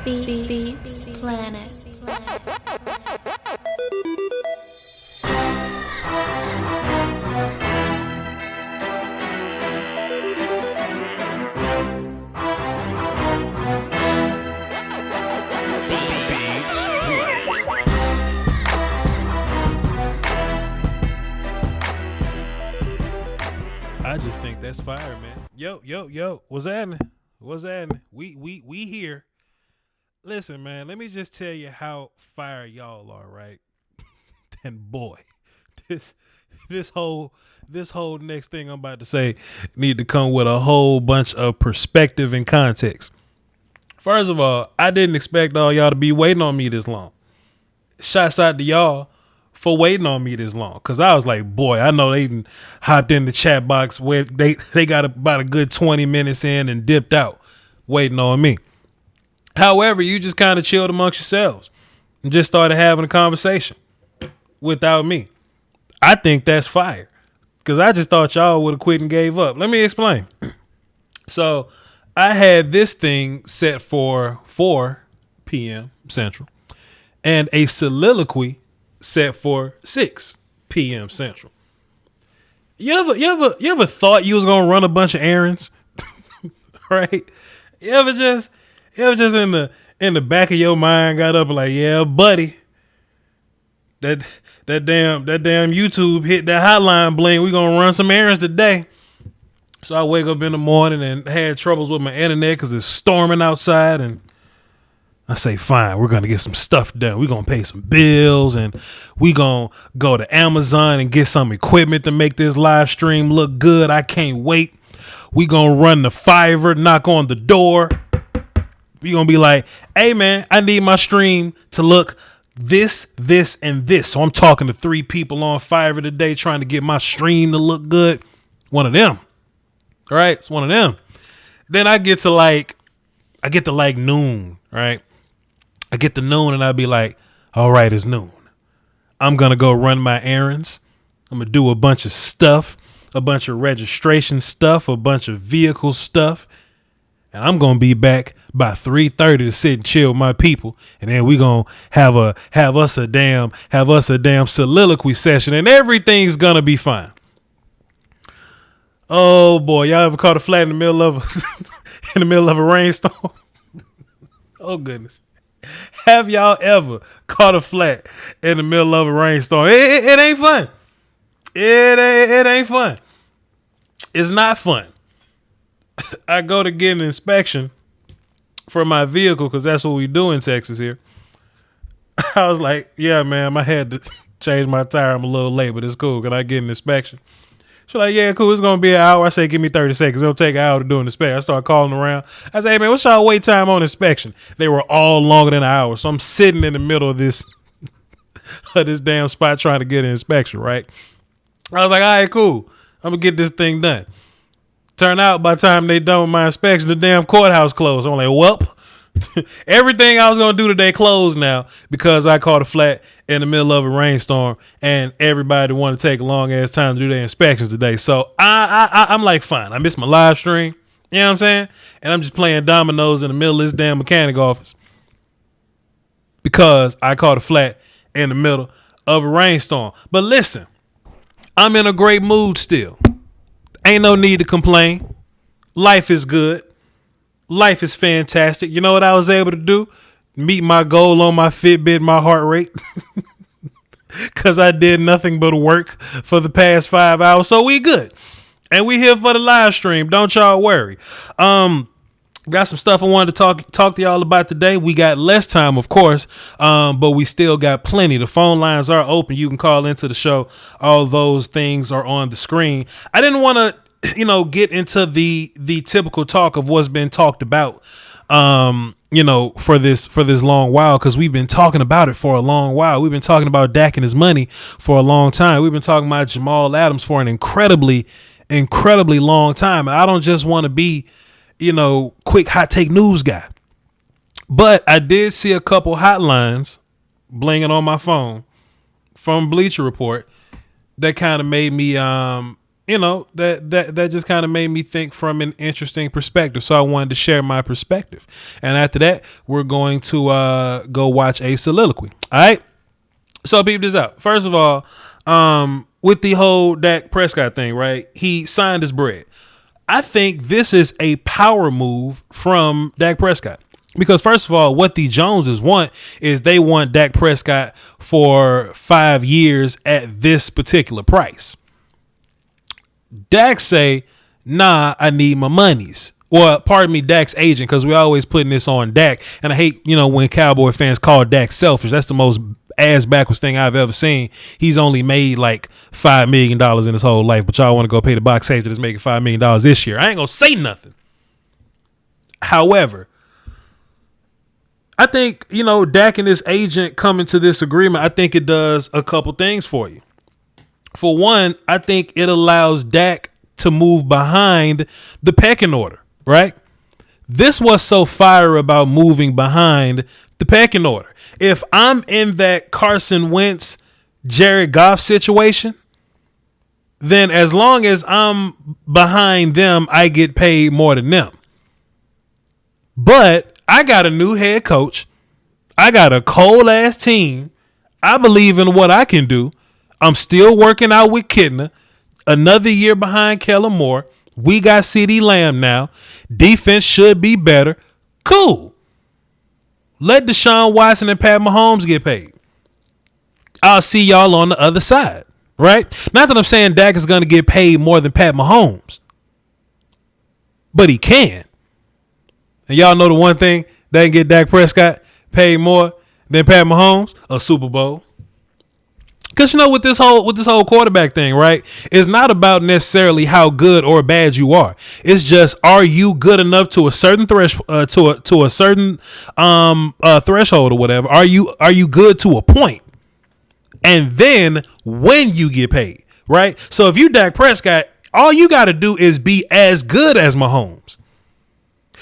Beats Planet. I just think that's fire, man. Yo, what's happening? What's happening? We here. Listen, man, let me just tell you how fire y'all are, right? And boy, this this whole next thing I'm about to say need to come with a whole bunch of perspective and context. First of all, I didn't expect all y'all to be waiting on me this long. Shouts out to y'all for waiting on me this long, because I was like, boy, I know they done hopped in the chat box where they got about a good 20 minutes in and dipped out waiting on me. However, you just kind of chilled amongst yourselves and just started having a conversation without me. I think that's fire, because I just thought y'all would have quit and gave up. Let me explain. So I had this thing set for 4 p.m. Central and a soliloquy set for 6 p.m. Central. You ever thought you was gonna run a bunch of errands? Right? You ever just in the back of your mind got up and like, yeah, buddy, that damn YouTube hit that hotline bling. We gonna run some errands today. So I wake up in the morning and had troubles with my internet because it's storming outside, and I say, fine, we're going to get some stuff done. We're going to pay some bills, and we going to go to Amazon and get some equipment to make this live stream look good. I can't wait. We going to run the Fiverr, knock on the door. We going to be like, hey, man, I need my stream to look this, and this. So I'm talking to 3 people on Fiverr today trying to get my stream to look good. One of them. All right, it's one of them. Then I get to like noon, right? I get to noon and I'll be like, all right, it's noon. I'm going to go run my errands. I'm going to do a bunch of stuff, a bunch of registration stuff, a bunch of vehicle stuff. And I'm going to be back by 3:30 to sit and chill with my people. And then we going to have us a damn soliloquy session, and everything's going to be fine. Oh boy, y'all ever caught a flat in the middle of a rainstorm? Oh goodness. Have y'all ever caught a flat in the middle of a rainstorm? It ain't fun. It ain't fun. It's not fun. I go to get an inspection for my vehicle, because that's what we do in Texas here. I was like, yeah, man, I had to change my tire. I'm a little late, but it's cool. Can I get an inspection? She's like, yeah, cool. It's going to be an hour. I say, give me 30 seconds. It'll take an hour to do an inspection. I start calling around. I say, hey, man, what's y'all wait time on inspection? They were all longer than an hour. So I'm sitting in the middle of this damn spot trying to get an inspection, right? I was like, all right, cool. I'm going to get this thing done. Turn out by the time they done with my inspection, the damn courthouse closed. I'm like, welp. Everything I was going to do today closed now because I caught a flat in the middle of a rainstorm, and everybody want to take a long ass time to do their inspections today. So I'm like, fine. I missed my live stream. You know what I'm saying? And I'm just playing dominoes in the middle of this damn mechanic office because I caught a flat in the middle of a rainstorm. But listen, I'm in a great mood still. Ain't no need to complain. Life is good. Life is fantastic. You know what I was able to do? Meet my goal on my Fitbit, my heart rate. Because I did nothing but work for the past 5 hours. So we good. And we here for the live stream. Don't y'all worry. Got some stuff I wanted to talk to y'all about today. We got less time, of course, but we still got plenty. The phone lines are open. You can call into the show. All those things are on the screen. I didn't want to get into the typical talk of what's been talked about, for this long while, because we've been talking about it for a long while. We've been talking about Dak and his money for a long time. We've been talking about Jamal Adams for an incredibly long time. And I don't just want to be, quick hot take news guy, but I did see a couple hotlines blinging on my phone from Bleacher Report that kind of made me that just kind of made me think from an interesting perspective. So I wanted to share my perspective. And after that, we're going to go watch a soliloquy. All right. So peep this out. First of all, with the whole Dak Prescott thing, right? He signed his bread. I think this is a power move from Dak Prescott. Because first of all, what the Joneses want is they want Dak Prescott for 5 years at this particular price. Dak say, nah, I need my monies. Well, pardon me, Dak's agent, because we always putting this on Dak. And I hate, when Cowboy fans call Dak selfish. That's the most ass backwards thing I've ever seen. He's only made like $5 million in his whole life, but y'all want to go pay the box safety that's making $5 million this year. I ain't going to say nothing. However, I think, Dak and his agent coming to this agreement, I think it does a couple things for you. For one, I think it allows Dak to move behind the pecking order, right? This was so fire about moving behind the pecking order. If I'm in that Carson Wentz, Jared Goff situation, then as long as I'm behind them, I get paid more than them. But I got a new head coach. I got a cold ass team. I believe in what I can do. I'm still working out with Kidner. Another year behind Kellen Moore. We got CeeDee Lamb now. Defense should be better. Cool. Let Deshaun Watson and Pat Mahomes get paid. I'll see y'all on the other side. Right? Not that I'm saying Dak is going to get paid more than Pat Mahomes. But he can. And y'all know the one thing that can get Dak Prescott paid more than Pat Mahomes? A Super Bowl. Because with this whole quarterback thing, right? It's not about necessarily how good or bad you are. It's just, are you good enough to a certain threshold to a certain threshold or whatever? Are you good to a point? And then when you get paid, right? So if you Dak Prescott, all you got to do is be as good as Mahomes.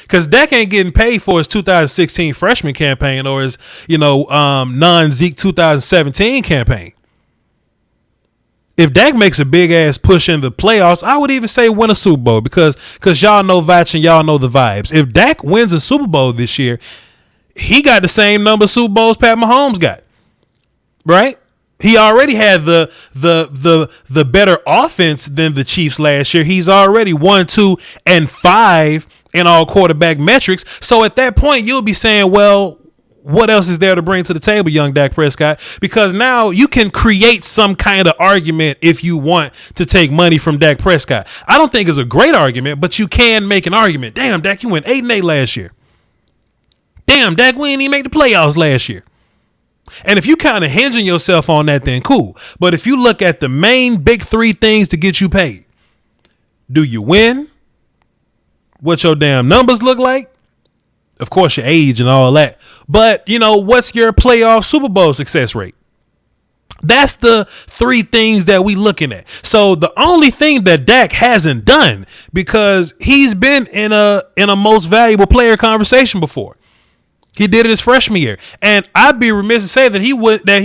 Because Dak ain't getting paid for his 2016 freshman campaign or his non-Zeke 2017 campaign. If Dak makes a big ass push in the playoffs, I would even say win a Super Bowl because y'all know Voch and y'all know the vibes. If Dak wins a Super Bowl this year, he got the same number of Super Bowls Pat Mahomes got, right? He already had the better offense than the Chiefs last year. He's already 1, 2, and 5 in all quarterback metrics. So at that point, you'll be saying, well, what else is there to bring to the table, young Dak Prescott? Because now you can create some kind of argument if you want to take money from Dak Prescott. I don't think it's a great argument, but you can make an argument. Damn, Dak, you went 8-8 last year. Damn, Dak, we didn't even make the playoffs last year. And if you kind of hinging yourself on that, then cool. But if you look at the main big 3 things to get you paid, do you win? What your damn numbers look like? Of course, your age and all that. But, what's your playoff Super Bowl success rate? That's the 3 things that we looking at. So the only thing that Dak hasn't done, because he's been in a most valuable player conversation before. He did it his freshman year. And I'd be remiss to say that he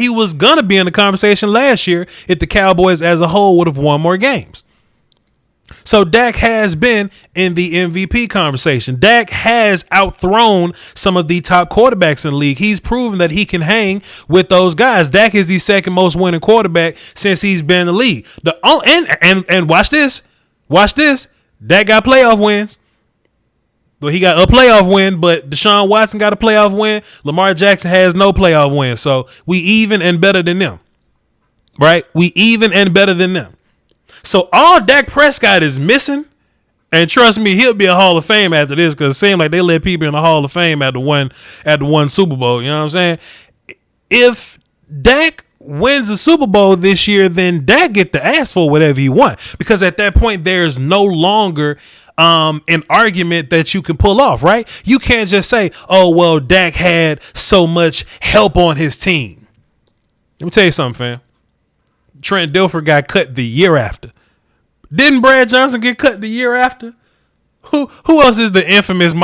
was going to be in the conversation last year if the Cowboys as a whole would have won more games. So Dak has been in the MVP conversation. Dak has outthrown some of the top quarterbacks in the league. He's proven that he can hang with those guys. Dak is the second most winning quarterback since he's been in the league. And watch this. Watch this. Dak got playoff wins. Well, he got a playoff win, but Deshaun Watson got a playoff win. Lamar Jackson has no playoff win. So we even and better than them. Right? We even and better than them. So all Dak Prescott is missing, and trust me, he'll be a Hall of Fame after this, because it seems like they let people in the Hall of Fame at the one Super Bowl. You know what I'm saying? If Dak wins the Super Bowl this year, then Dak get to ask for whatever he wants, because at that point there's no longer an argument that you can pull off, right? You can't just say, oh, well, Dak had so much help on his team. Let me tell you something, fam. Trent Dilfer got cut the year after. Didn't Brad Johnson get cut the year after? Who else is the infamous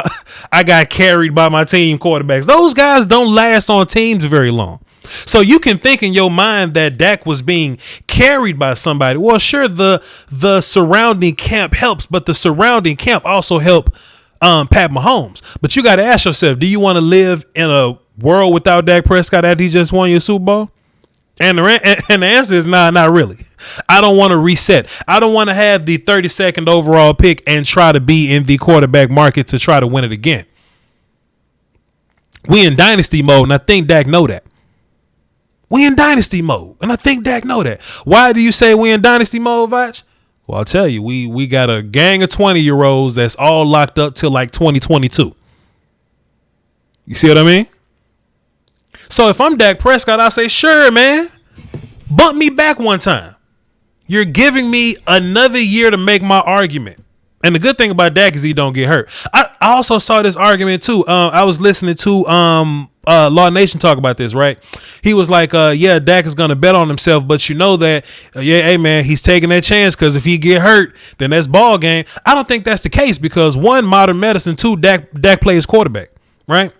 I got carried by my team quarterbacks? Those guys don't last on teams very long. So you can think in your mind that Dak was being carried by somebody. Well, sure, the surrounding camp helps, but the surrounding camp also help Pat Mahomes. But you got to ask yourself, do you want to live in a world without Dak Prescott after he just won your Super Bowl? And the answer is nah, not really. I don't want to reset. I don't want to have the 32nd overall pick and try to be in the quarterback market to try to win it again. We in dynasty mode, and I think Dak know that. We in dynasty mode, and I think Dak know that. Why do you say we in dynasty mode, Voch? Well, I'll tell you, we got a gang of 20-year-olds that's all locked up till like 2022. You see what I mean? So if I'm Dak Prescott, I say, sure, man, bump me back one time. You're giving me another year to make my argument. And the good thing about Dak is he don't get hurt. I also saw this argument too. I was listening to Law Nation talk about this, right? He was like, yeah, Dak is gonna bet on himself, but you know that, yeah, hey man, he's taking that chance because if he get hurt, then that's ball game. I don't think that's the case because one, modern medicine, two, Dak plays quarterback, right?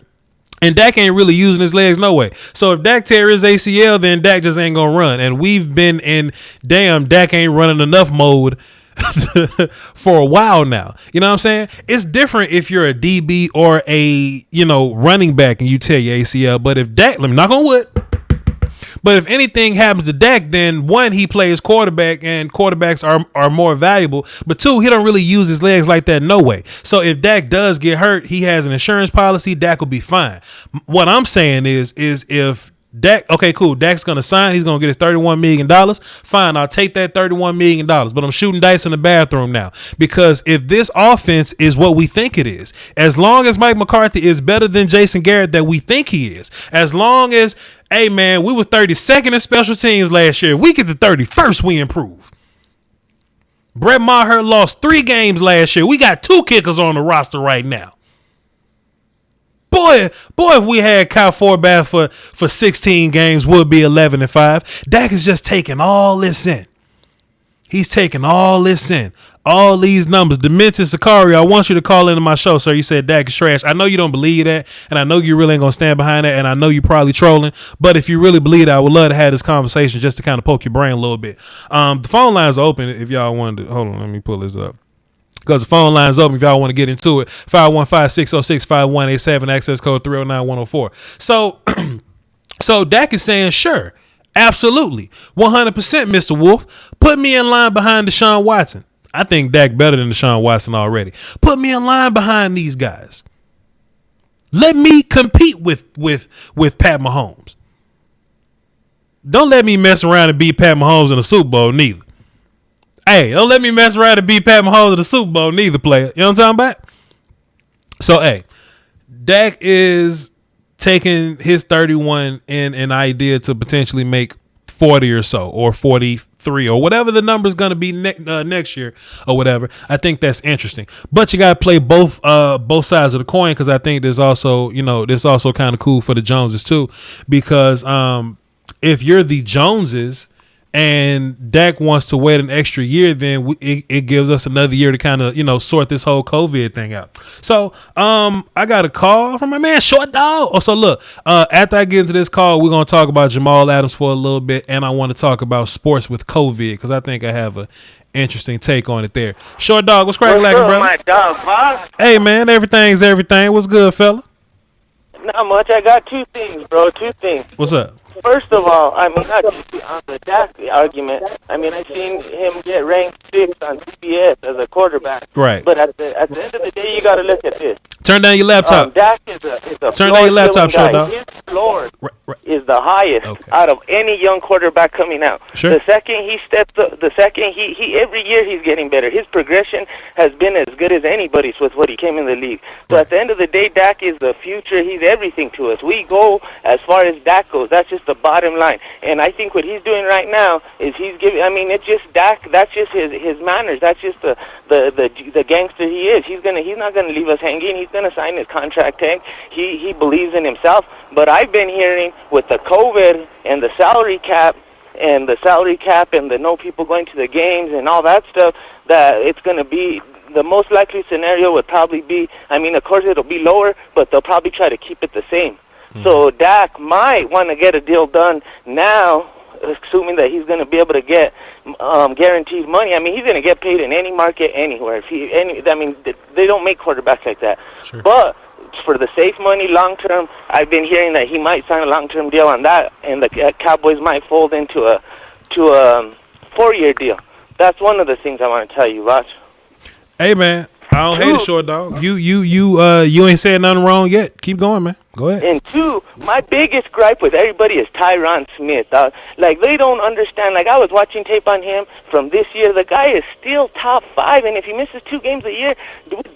And Dak ain't really using his legs no way. So if Dak tear his ACL, then Dak just ain't gonna run. And we've been in damn Dak ain't running enough mode for a while now. You know what I'm saying? It's different if you're a DB or a, running back and you tear your ACL. But if Dak, let me knock on wood. But if anything happens to Dak, then one, he plays quarterback and quarterbacks are more valuable. But two, he don't really use his legs like that no way. So if Dak does get hurt, he has an insurance policy, Dak will be fine. What I'm saying is if Dak, okay, cool, Dak's going to sign, he's going to get his $31 million. Fine, I'll take that $31 million. But I'm shooting dice in the bathroom now. Because if this offense is what we think it is, as long as Mike McCarthy is better than Jason Garrett that we think he is, as long as, hey, man, we was 32nd in special teams last year. We get to 31st, we improve. Brett Maher lost 3 games last year. We got 2 kickers on the roster right now. Boy, if we had Kyle Forbath for 16 games, we'll be 11-5. Dak is just taking all this in. He's taking all this in. All these numbers. Demented Sicario, I want you to call into my show, sir. You said Dak is trash. I know you don't believe that, and I know you really ain't going to stand behind that, and I know you probably trolling. But if you really believe that, I would love to have this conversation just to kind of poke your brain a little bit. The phone lines are open if y'all wanted to. Hold on, let me pull this up. Because the phone line's open if y'all want to get into it. 515-606-5187, access code 309104. So Dak is saying, sure, absolutely, 100%, Mr. Wolf. Put me in line behind Deshaun Watson. I think Dak better than Deshaun Watson already. Put me in line behind these guys. Let me compete with Pat Mahomes. Don't let me mess around and beat Pat Mahomes in the Super Bowl, neither. Hey, don't let me mess around and beat Pat Mahomes in the Super Bowl, neither, player. You know what I'm talking about? So, hey, Dak is taking his 31 in an idea to potentially make 40 or so, or 43, or whatever the number is going to be next year, or whatever. I think that's interesting. But you got to play both sides of the coin, because I think there's also, this also kind of cool for the Joneses too, because if you're the Joneses and Dak wants to wait an extra year, then it gives us another year to kind of, sort this whole COVID thing out. So I got a call from my man, Short Dog. Oh, so look, after I get into this call, we're going to talk about Jamal Adams for a little bit, and I want to talk about sports with COVID because I think I have a interesting take on it there. Short Dog, what's cracking, brother? My dog, Bob? Hey, man, everything's everything. What's good, fella? Not much. I got 2 things, bro. 2 things. What's up? First of all, not just on the Dak argument. I seen him get ranked 6th on CBS as a quarterback. Right. But at the end of the day, you got to look at this. Turn down your laptop. Dak is a Turn down your laptop, Short Dog. His floor is the highest out of any young quarterback coming out. Sure. The second he steps up, he every year he's getting better. His progression has been as good as anybody's with what he came in the league. So at the end of the day, Dak is the future. He's everything to us. We go as far as Dak goes. That's just the bottom line. And I think what he's doing right now is he's giving. It's just Dak. That's just his manners. That's just the gangster he is. He's not gonna leave us hanging. He's gonna sign his contract tag. He believes in himself. But I've been hearing with the COVID and the salary cap and the no people going to the games and all that stuff, that it's going to be the most likely scenario would probably be, of course it'll be lower, but they'll probably try to keep it the same. So Dak might want to get a deal done now, assuming that he's going to be able to get guaranteed money. I mean, he's going to get paid in any market anywhere. They don't make quarterbacks like that. Sure. But for the safe money, long term, I've been hearing that he might sign a long-term deal on that, and the Cowboys might fold into a 4-year deal. That's one of the things I want to tell you, Voch. Hey, man, I don't hate it, short dog. You ain't said nothing wrong yet. Keep going, man. Go ahead. And two, my biggest gripe with everybody is Tyron Smith. Like, they don't understand. Like, I was watching tape on him from this year. The guy is still top 5, and if he misses 2 games a year,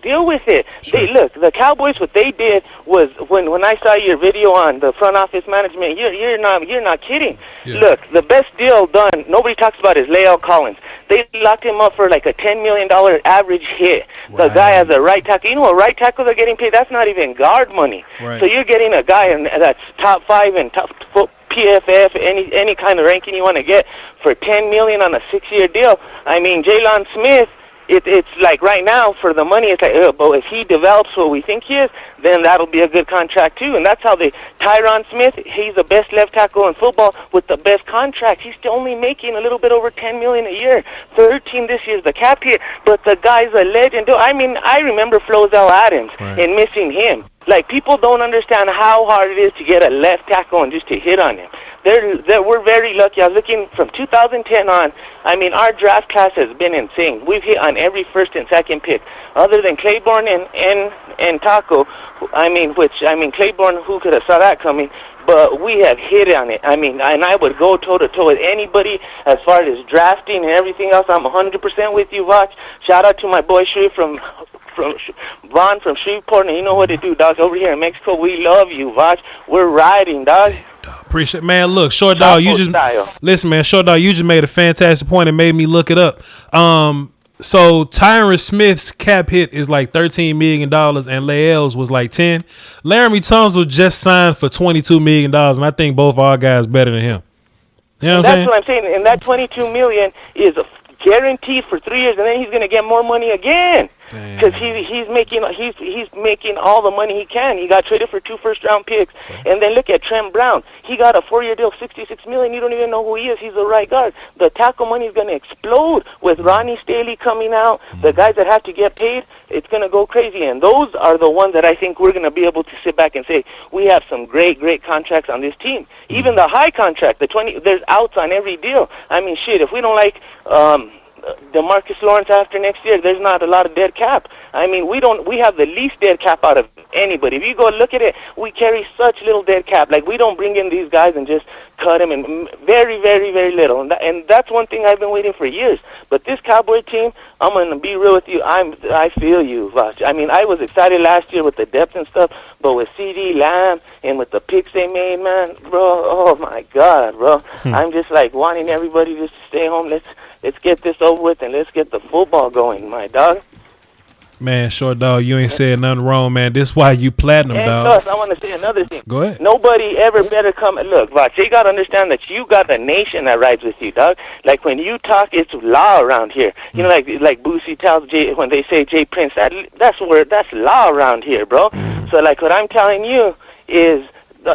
deal with it. Sure. Look, the Cowboys, what they did was, when I saw your video on the front office management, you're not kidding. Yeah. Look, the best deal done, nobody talks about, is Lael Collins. They locked him up for like a $10 million average hit. Right. The guy has a right tackle. You know what right tackles are getting paid? That's not even guard money. Right. So you're getting a guy that's top 5 and top PFF, any kind of ranking you want to get, for $10 million on a 6-year deal. I mean, Jalen Smith, it's like right now for the money, it's like, but if he develops what we think he is, then that'll be a good contract too. And that's how Tyron Smith, he's the best left tackle in football with the best contract. He's still only making a little bit over $10 million a year. 13 this year's the cap hit, but the guy's a legend. I mean, I remember Flozell Adams and missing him. Like, people don't understand how hard it is to get a left tackle and just to hit on him. We're very lucky. I was looking from 2010 on. I mean, our draft class has been insane. We've hit on every first and second pick, other than Claiborne and Taco. I mean, Claiborne, who could have saw that coming? But we have hit on it. I mean, and I would go toe-to-toe with anybody as far as drafting and everything else. I'm 100% with you, Voch. Shout out to my boy Shreve from Vaughn from Shreveport, and you know what to do, dog. Over here in Mexico, we love you, Voch. We're riding, dog. Appreciate, man. Look, short dog, listen, man. Short dog, you just made a fantastic point and made me look it up. So Tyron Smith's cap hit is like $13 million, and Lael's was like 10. Laramie Tunsil just signed for $22 million, and I think both our guys better than him. You know what I'm saying? That's what I'm saying. And that $22 million is guaranteed for 3 years, and then he's going to get more money again. Because he's making all the money he can. He got traded for 2 first-round picks, and then look at Trent Brown. He got a 4-year deal, $66 million. You don't even know who he is. He's a right guard. The tackle money is going to explode with Ronnie Staley coming out. The guys that have to get paid, it's going to go crazy. And those are the ones that I think we're going to be able to sit back and say we have some great contracts on this team. Even the high contract, there's outs on every deal. I mean, shit, if we don't like DeMarcus Lawrence after next year, there's not a lot of dead cap. I mean, we have the least dead cap out of anybody. If you go look at it, we carry such little dead cap. Like, we don't bring in these guys and just cut them, and very, very, very little. And that's one thing I've been waiting for years. But this Cowboy team, I'm going to be real with you. I feel you, Voch. I mean, I was excited last year with the depth and stuff, but with CD Lamb and with the picks they made, man, bro, oh my God, bro. I'm just like wanting everybody just to stay home. Let's get this over with, and let's get the football going, my dog. Man, short dog, you ain't said nothing wrong, man. This why you platinum, and dog. Plus, I want to say another thing. Go ahead. Nobody ever better come and look, Voch. You got to understand that you got a nation that rides with you, dog. Like, when you talk, it's law around here. You know, like Boosie tells Jay, when they say Jay Prince, that's law around here, bro. So, like, what I'm telling you is,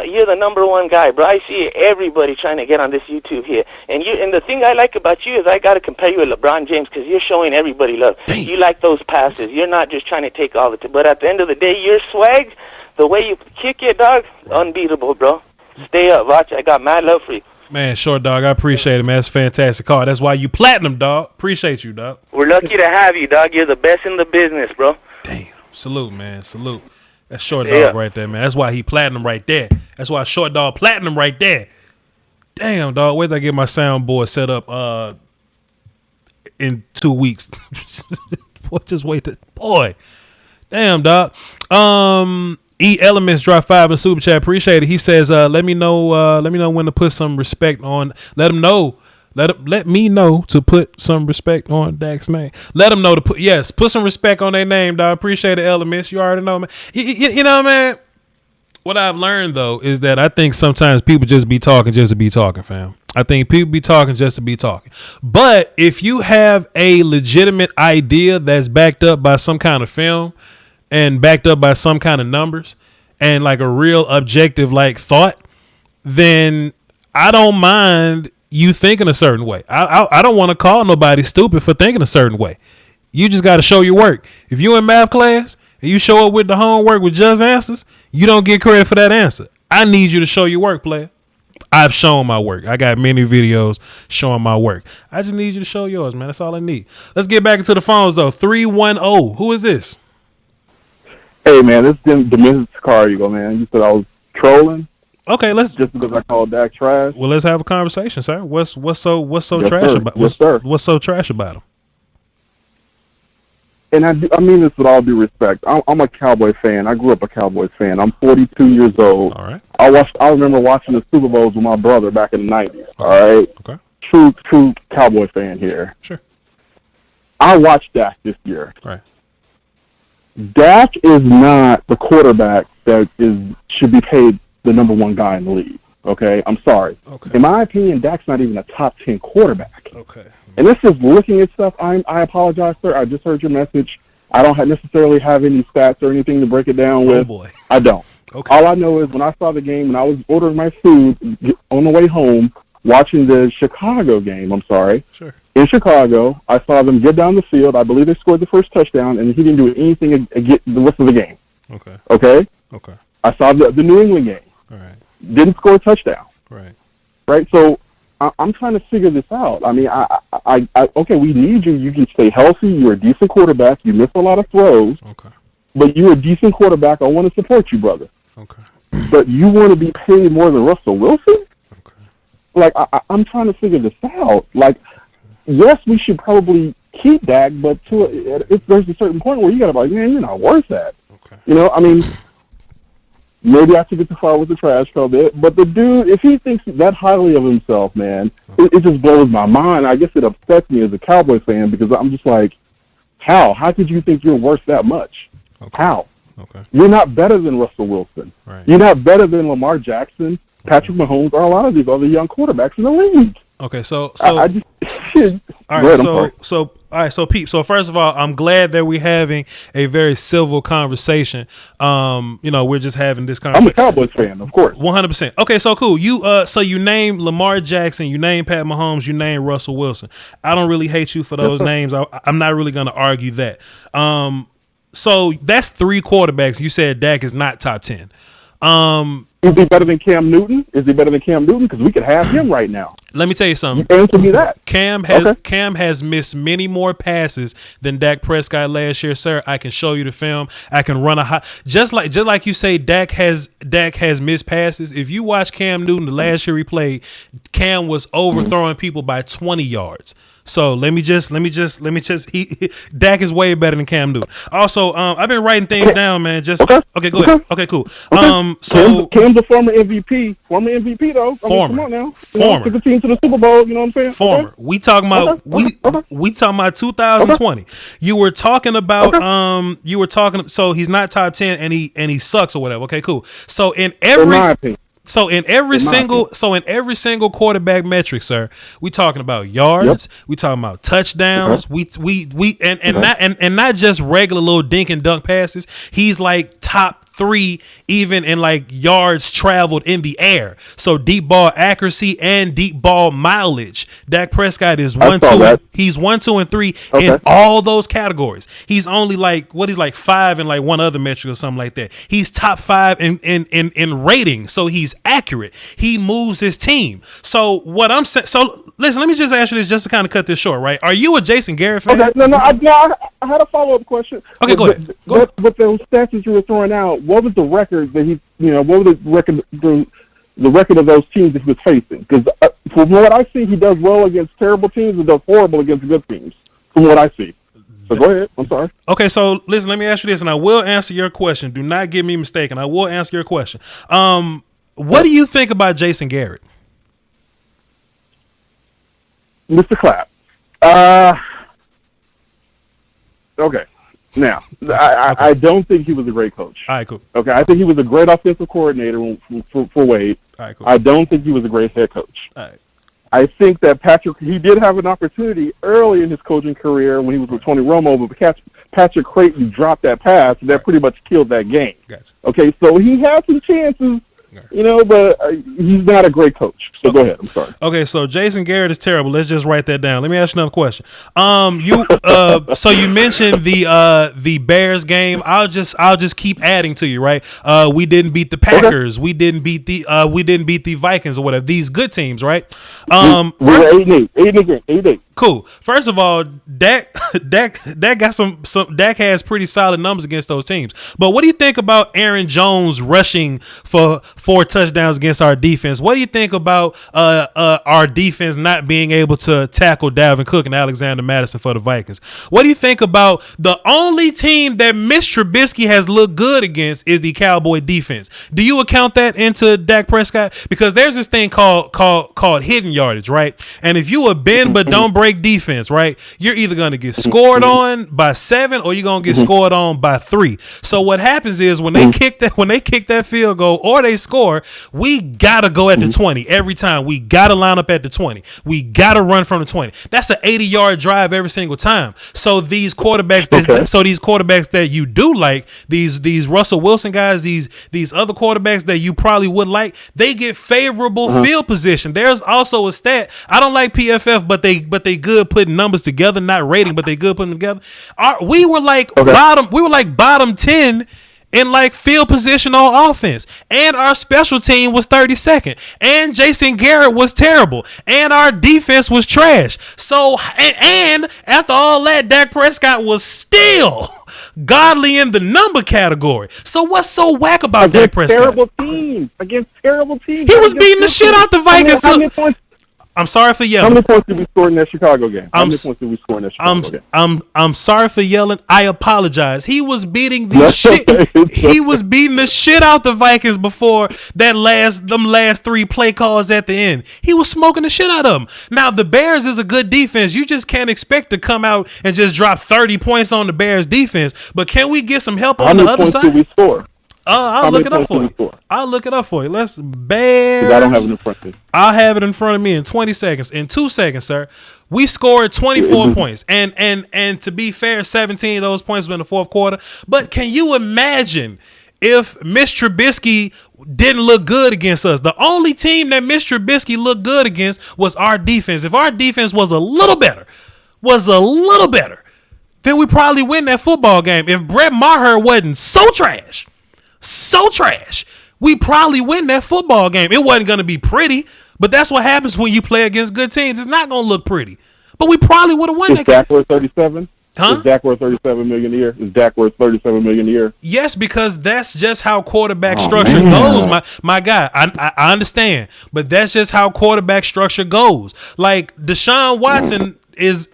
you're the number one guy, bro. I see everybody trying to get on this YouTube here. And the thing I like about you is I got to compare you with LeBron James, because you're showing everybody love. Damn. You like those passes. You're not just trying to take all the but at the end of the day, your swag, the way you kick it, dog, unbeatable, bro. Stay up, Voch. I got mad love for you. Man, short dog, I appreciate it, man. That's a fantastic call. That's why you platinum, dog. Appreciate you, dog. We're lucky to have you, dog. You're the best in the business, bro. Damn. Salute, man. Salute. That's short dog right there, man. That's why he platinum right there. That's why short dog platinum right there. Damn, dog. Wait till I get my soundboard set up in 2 weeks. Just wait. Boy. Damn, dog. E Elements drop 5 in super chat. Appreciate it. He says, let me know when to put some respect on. Let me know to put some respect on Dak's name. Let them know to put some respect on their name, dog. Appreciate the Elements. You already know, man. You know, man. What I've learned, though, is that I think sometimes people just be talking just to be talking, fam. I think people be talking just to be talking. But if you have a legitimate idea that's backed up by some kind of film and backed up by some kind of numbers, and like a real objective like thought, then I don't mind you thinking a certain way. I don't want to call nobody stupid for thinking a certain way. You just got to show your work. If you in math class and you show up with the homework with just answers, you don't get credit for that answer. I need you to show your work, player. I've shown my work. I got many videos showing my work. I just need you to show yours, man. That's all I need. Let's get back into the phones, though. 310. Who is this? Hey, man, this is Dominic Sicario, man. You said I was trolling. Okay, let's just because I called Dak trash. Well, let's have a conversation, sir. What's so yes, trash sir. about? Yes, sir. What's so trash about him? And I mean this with all due respect. I'm a Cowboys fan. I grew up a Cowboys fan. I'm 42 years old. All right. I remember watching the Super Bowls with my brother back in the 90s. All right. Okay. True Cowboys fan here. Sure. I watched Dak this year. Right. Dak is not the quarterback that should be paid the number one guy in the league. Okay, I'm sorry. Okay. In my opinion, Dak's not even a top 10 quarterback. Okay. And this is looking at stuff. I apologize, sir. I just heard your message. I don't necessarily have any stats or anything to break it down with. Oh boy. I don't. Okay. All I know is when I saw the game, when I was ordering my food on the way home, watching the Chicago game. I'm sorry. Sure. In Chicago, I saw them get down the field. I believe they scored the first touchdown, and he didn't do anything against the rest of the game. Okay. Okay. Okay. I saw the New England game. All right. Didn't score a touchdown. Right. Right. So I'm trying to figure this out. I mean, okay, we need you. You can stay healthy. You're a decent quarterback. You miss a lot of throws. Okay. But you're a decent quarterback. I want to support you, brother. Okay. But you want to be paid more than Russell Wilson? Okay. Like, I'm trying to figure this out. Like, yes, we should probably keep Dak, but there's a certain point where you got to be like, man, you're not worth that. Okay. You know, I mean, maybe I took it too far with the trash bit, but the dude, if he thinks that highly of himself, man, it just blows my mind. I guess it upsets me as a Cowboys fan because I'm just like, how? How could you think you're worth that much? Okay. How? Okay. You're not better than Russell Wilson. Right. You're not better than Lamar Jackson, Patrick Mahomes, or a lot of these other young quarterbacks in the league. Okay, so I just all right, so Pete. So first of all, I'm glad that we're having a very civil conversation. We're just having this conversation. I'm a Cowboys fan, of course. 100%. Okay, so cool. You name Lamar Jackson, you name Pat Mahomes, you name Russell Wilson. I don't really hate you for those names. I'm not really going to argue that. So that's 3 quarterbacks. You said Dak is not top 10. Is he better than Cam Newton? Because we could have him right now. Let me tell you something. You answer me that. Cam has missed many more passes than Dak Prescott last year, sir. I can show you the film. I can run a high. Just like you say, Dak has missed passes. If you watch Cam Newton the last year he played, Cam was overthrowing people by 20 yards. So let me just Dak is way better than Cam Newton. Also, I've been writing things down, man. Okay, go ahead. Okay, cool. So Cam's a former MVP though. Former. Come on now. Former. Took the team to the Super Bowl, you know what I'm saying? Former. Okay. We talking about we talking about 2020. You were talking about so he's not top 10 and he sucks or whatever. Okay, cool. So in my opinion. So in every single quarterback metric, sir, we talking about yards, we talking about touchdowns, we not just regular little dink and dunk passes. He's like top 3 even in like yards traveled in the air. So deep ball accuracy and deep ball mileage. Dak Prescott is 1, 2. He's 1, 2, and 3 in all those categories. He's only like 5 in like one other metric or something like that. He's top 5 in rating. So he's accurate. He moves his team. So what I'm saying. So listen, let me just ask you this just to kind of cut this short, right? Are you a Jason Garrett fan? Okay, no. I had a follow-up question. Okay, go ahead. With those stats that you were throwing out, what was the record that what was the record of those teams that he was facing? Because from what I see, he does well against terrible teams and does horrible against good teams. From what I see. So go ahead. I'm sorry. Okay, so listen, let me ask you this, and I will answer your question. Do not get me mistaken. I will answer your question. What do you think about Jason Garrett? Mr. Clapp. Okay. Now, I don't think he was a great coach. All right, cool. Okay, I think he was a great offensive coordinator for Wade. All right, cool. I don't think he was a great head coach. All right. I think that he did have an opportunity early in his coaching career when he was with Tony Romo, but Patrick Creighton dropped that pass, and that pretty much killed that game. Gotcha. Okay, so he had some chances, but he's not a great coach. So go ahead. I'm sorry. Okay, so Jason Garrett is terrible. Let's just write that down. Let me ask you another question. So you mentioned the Bears game. I'll just keep adding to you, right? We didn't beat the Packers. Okay. We didn't beat the Vikings or whatever. These good teams, right? We were 8-8. Cool. First of all, Dak got some. Dak has pretty solid numbers against those teams. But what do you think about Aaron Jones rushing for 4 touchdowns against our defense? What do you think about our defense not being able to tackle Dalvin Cook and Alexander Madison for the Vikings? What do you think about the only team that Mitch Trubisky has looked good against is the Cowboy defense? Do you account that into Dak Prescott? Because there's this thing called hidden yardage, right? And if you a bend but don't break defense, right, you're either going to get scored on by 7 or you're going to get scored on by 3. So what happens is when they kick that field goal or they score, we got to go at the 20 every time. We got to line up at the 20. We got to run from the 20. That's an 80-yard drive every single time. So these quarterbacks that you do like, these Russell Wilson guys, these other quarterbacks that you probably would like, they get favorable field position. There's also a stat. I don't like PFF, but they good putting numbers together, not rating, but they good putting them together. We were like bottom 10 in like field position on offense, and our special team was 32nd, and Jason Garrett was terrible, and our defense was trash. So and after all that, Dak Prescott was still godly in the number category. So what's so whack about Dak Prescott? Against terrible teams. He was beating the shit out the Vikings too. I'm sorry for yelling. How many points did we score in that Chicago game? I'm sorry for yelling. I apologize. He was beating the shit. He was beating the shit out the Vikings before them last 3 play calls at the end. He was smoking the shit out of them. Now the Bears is a good defense. You just can't expect to come out and just drop 30 points on the Bears defense. But can we get some help on the other side? How many points did we score? I'll look it up for you. I'll look it up for you. Let's Bears. I don't have it in front of me. I'll have it in front of me in 20 seconds. In 2 seconds, sir. We scored 24 points. And to be fair, 17 of those points were in the fourth quarter. But can you imagine if Mitch Trubisky didn't look good against us? The only team that Mitch Trubisky looked good against was our defense. If our defense was a little better, then we probably win that football game. If Brett Maher wasn't so trash, we probably win that football game. It wasn't going to be pretty, but that's what happens when you play against good teams. It's not going to look pretty, but we probably would have won that game. Is Dak worth 37? Huh? Is Dak worth $37 million a year? Is Dak worth $37 million a year? Yes, because that's just how quarterback structure goes, my guy. I understand, but that's just how quarterback structure goes. Like Deshaun Watson is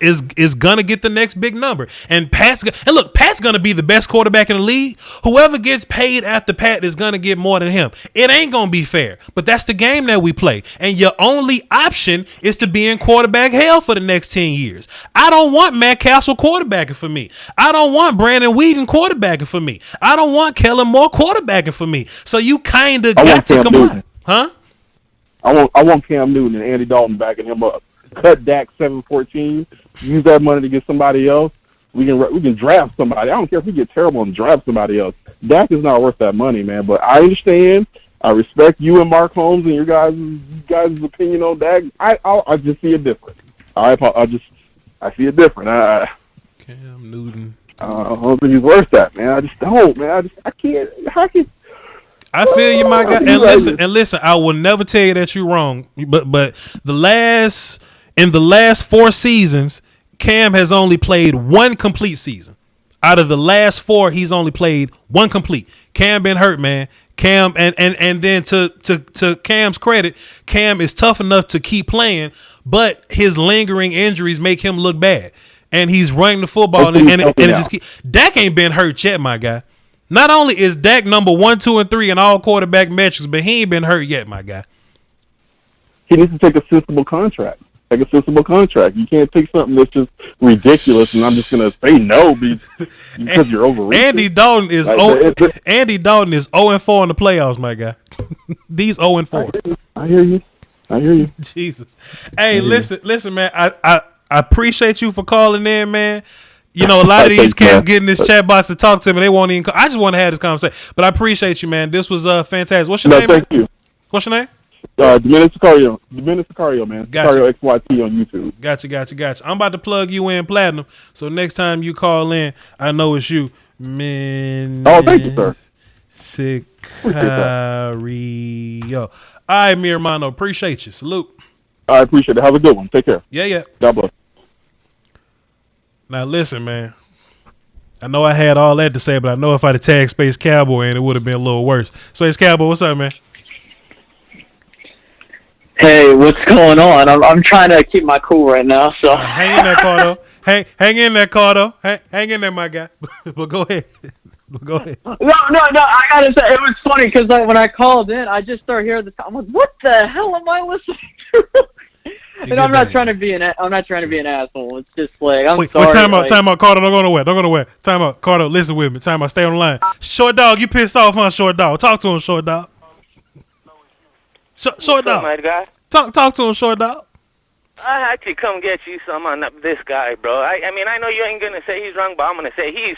gonna get the next big number, and Pat's gonna be the best quarterback in the league. Whoever gets paid after Pat is gonna get more than him. It ain't gonna be fair, but that's the game that we play, and your only option is to be in quarterback hell for the next 10 years. I don't want Matt Castle quarterbacking for me. I don't want Brandon Whedon quarterbacking for me. I don't want Kellen Moore quarterbacking for me. So you kind of got to combine, huh? I want Cam Newton and Andy Dalton backing him up. Cut Dak 7-14. Use that money to get somebody else. We can draft somebody. I don't care if we get terrible and draft somebody else. Dak is not worth that money, man. But I understand. I respect you and Mark Holmes and your guys' opinion on Dak. I just see it different. I see it different. Cam Newton. I don't think he's worth that, man. I just don't, man. I can't. How can? I feel you, my guy. And listen, I will never tell you that you're wrong. But in the last 4 seasons, Cam has only played 1 complete season. Out of the last 4, he's only played 1 complete. Cam been hurt, man. Cam and then to Cam's credit, Cam is tough enough to keep playing, but his lingering injuries make him look bad. And he's running the football, and it just Dak ain't been hurt yet, my guy. Not only is Dak number 1, 2, and 3 in all quarterback metrics, but he ain't been hurt yet, my guy. He needs to take a sensible contract. You can't take something that's just ridiculous, and I'm just gonna say no because you're overreaching. Andy Dalton is 0-4 in the playoffs, my guy. These 0-4. I hear you. Jesus. Hey, listen, man. I appreciate you for calling in, man. You know, a lot of these Thanks, cats man. get in this chat box to talk to me. They won't even. I just want to have this conversation. But I appreciate you, man. This was fantastic. What's your No, name, man? thank you. What's your name? Dominic Sicario, man. Gotcha. Sicario XYT on YouTube. Gotcha. I'm about to plug you in platinum. So next time you call in, I know it's you. Oh, thank you, sir. Sicario. All right, mi hermano. Appreciate you. Salute. I appreciate it. Have a good one. Take care. Yeah. God bless. Now listen, man. I know I had all that to say, but I know if I'd have tagged Space Cowboy in, it would have been a little worse. Space Cowboy, what's up, man? Hey, what's going on? I'm trying to keep my cool right now. So hang in there, Cardo. Hang in there, Cardo. Hang in there, my guy. But go ahead. Go ahead. No. I gotta say, it was funny because when I called in, I just started hearing the. I'm like, what the hell am I listening to? And I'm not trying to be an asshole. It's just like I'm sorry. Wait, time out, Cardo. Don't go nowhere. Time out, Cardo. Listen with me. Time out. Stay on the line. Short dog, you pissed off, huh? Short dog. Talk to him, short dog. Short dog. My guy? Talk to him, short dog. I had to come get you some on this guy, bro. I mean, I know you ain't gonna say he's wrong, but I'm gonna say he's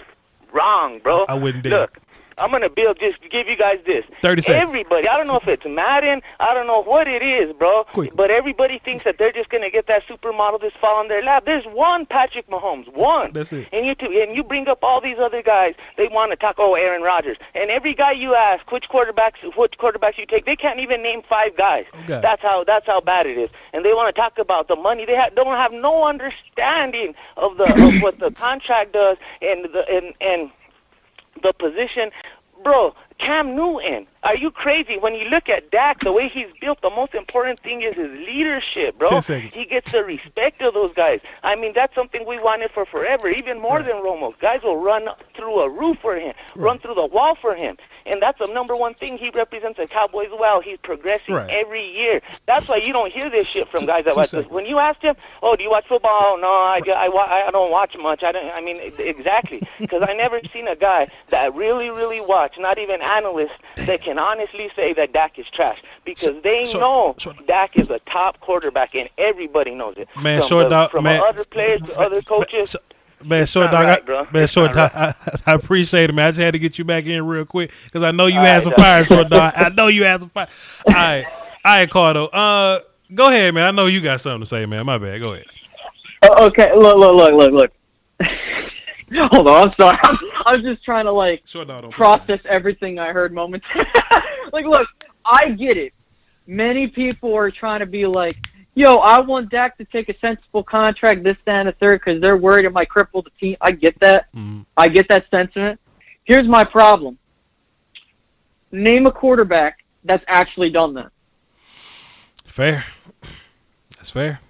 wrong, bro. I wouldn't dare. Look, I'm gonna just give you guys this. 30 seconds. Everybody, I don't know if it's Madden, I don't know what it is, bro. Quick. But everybody thinks that they're just gonna get that supermodel just fall on their lap. There's one Patrick Mahomes, one. That's it. And you bring up all these other guys. They want to talk. Oh, Aaron Rodgers. And every guy you ask which quarterbacks you take, they can't even name 5 guys. Okay. That's how bad it is. And they want to talk about the money. They don't have no understanding of what the contract does and the position. Bro, Cam Newton, are you crazy? When you look at Dak, the way he's built, the most important thing is his leadership, bro. 10 seconds. He gets the respect of those guys. I mean, that's something we wanted for forever, even more than Romo. Guys will run through a roof for him, run through the wall for him. And that's the number one thing. He represents the Cowboys well. He's progressing every year. That's why you don't hear this shit from guys that watch this. When you ask him, oh, do you watch football? Oh, no, I don't watch much. Exactly. Because I never seen a guy that really watch, not even analysts, that can honestly say that Dak is trash. Because they know Dak is a top quarterback, and everybody knows it. Man, From other players to other coaches. Man, short dog, I appreciate it, man. I just had to get you back in real quick because I know you had some fire, short dog. I know you had some fire. All right, Cardo. Go ahead, man. I know you got something to say, man. My bad. Go ahead. Okay, look. Hold on, I'm sorry. I was just trying to process everything I heard momentarily. Look, I get it. Many people are trying to be like, yo, I want Dak to take a sensible contract, this, that, and the third, because they're worried it might cripple the team. I get that. Mm-hmm. I get that sentiment. Here's my problem. Name a quarterback that's actually done that. Fair. That's fair.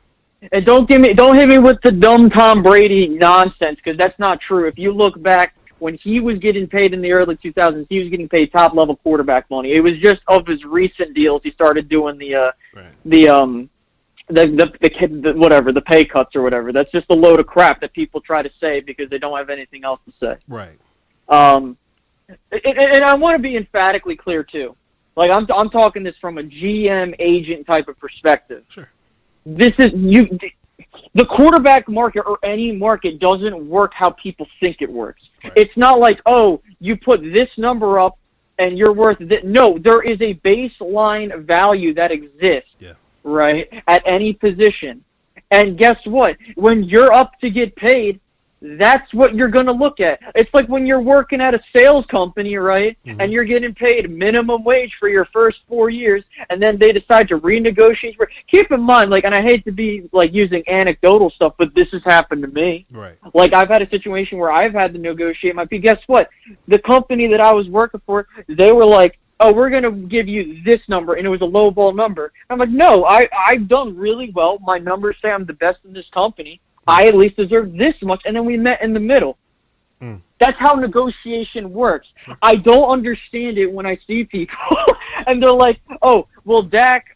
And don't hit me with the dumb Tom Brady nonsense, because that's not true. If you look back, when he was getting paid in the early 2000s, he was getting paid top-level quarterback money. It was just of his recent deals he started doing the pay cuts or whatever. That's just a load of crap that people try to say because they don't have anything else to say. Right. And I want to be emphatically clear too. I'm talking this from a GM agent type of perspective. Sure. This is the quarterback market or any market doesn't work how people think it works. Right. It's not like, oh, you put this number up and you're worth this. No, there is a baseline value that exists. Yeah. Right, at any position. And guess what? When you're up to get paid, that's what you're going to look at. It's like when you're working at a sales company, right, and you're getting paid minimum wage for your first 4 years, and then they decide to renegotiate. Keep in mind, and I hate to be, using anecdotal stuff, but this has happened to me. Right. I've had a situation where I've had to negotiate my pay. Guess what? The company that I was working for, they were like, oh, we're going to give you this number, and it was a lowball number. I'm like, no, I've done really well. My numbers say I'm the best in this company. I at least deserve this much, and then we met in the middle. That's how negotiation works. Sure. I don't understand it when I see people, and they're like, oh, well, Dak,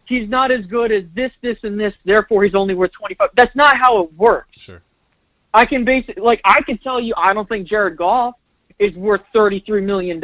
he's not as good as this, and this, therefore he's only worth 25. That's not how it works. Sure. I can I can tell you I don't think Jared Goff is worth $33 million,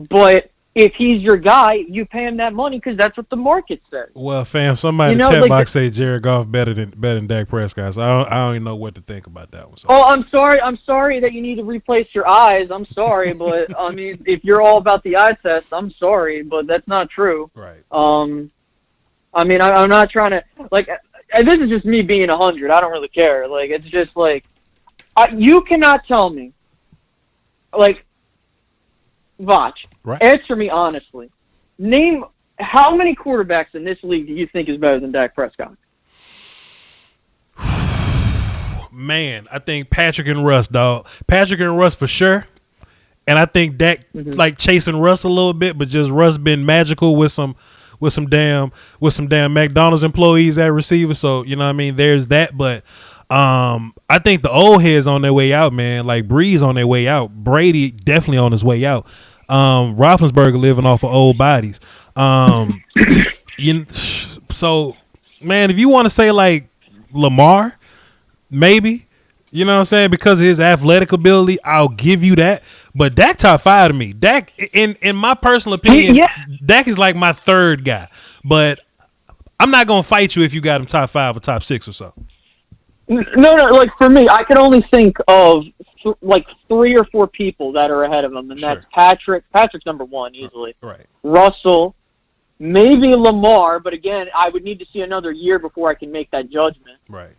but if he's your guy, you pay him that money because that's what the market says. Well, fam, somebody in the chat box say Jared Goff better than Dak Prescott. So I don't even know what to think about that one. So. Oh, I'm sorry that you need to replace your eyes. I'm sorry, but I mean, if you're all about the eye test, I'm sorry, but that's not true. Right. I mean, I'm not trying to like. This is just me being 100. I don't really care. Like, it's just like, you cannot tell me, like, Voch, right. Answer me honestly. Name how many quarterbacks in this league do you think is better than Dak Prescott? Man, I think Patrick and Russ, dog. Patrick and Russ for sure. And I think Dak like chasing Russ a little bit, but just Russ been magical with some damn McDonald's employees at receiver. So, you know what I mean? There's that, but I think the old heads on their way out, man. Like Breeze on their way out. Brady definitely on his way out. Roethlisberger living off of old bodies. So, man, if you want to say like Lamar, maybe, you know what I'm saying, because of his athletic ability, I'll give you that. But Dak top 5 to me. Dak, in my personal opinion, Dak is like my third guy. But I'm not gonna fight you if you got him top 5 or top 6 or so. No, like for me, I can only think of like 3 or 4 people that are ahead of him, and that's Patrick. Patrick's number 1 easily. Right. Russell, maybe Lamar, but again, I would need to see another year before I can make that judgment. Right.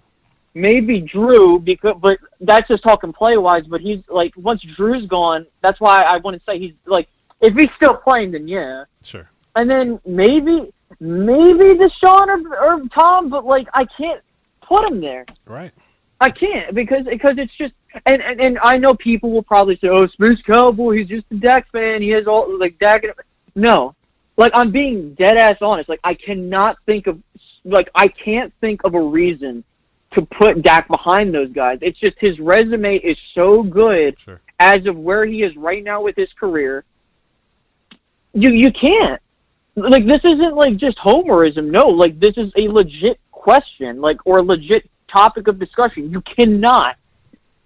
Maybe Drew, but that's just talking play-wise, but he's, like, once Drew's gone, that's why I wouldn't say he's, like, if he's still playing, then yeah. Sure. And then maybe Deshaun or Tom, but, like, I can't put him there. Right. I can't because it's just, and I know people will probably say, oh, Space Cowboy, he's just a Dak fan, he has all, like, Dak. No. Like, I'm being dead-ass honest. Like, I can't think of a reason to put Dak behind those guys. It's just his resume is so good as of where he is right now with his career. You can't. Like, this isn't, like, just homerism. No, like, this is a legit question, like, or a legit topic of discussion. You cannot.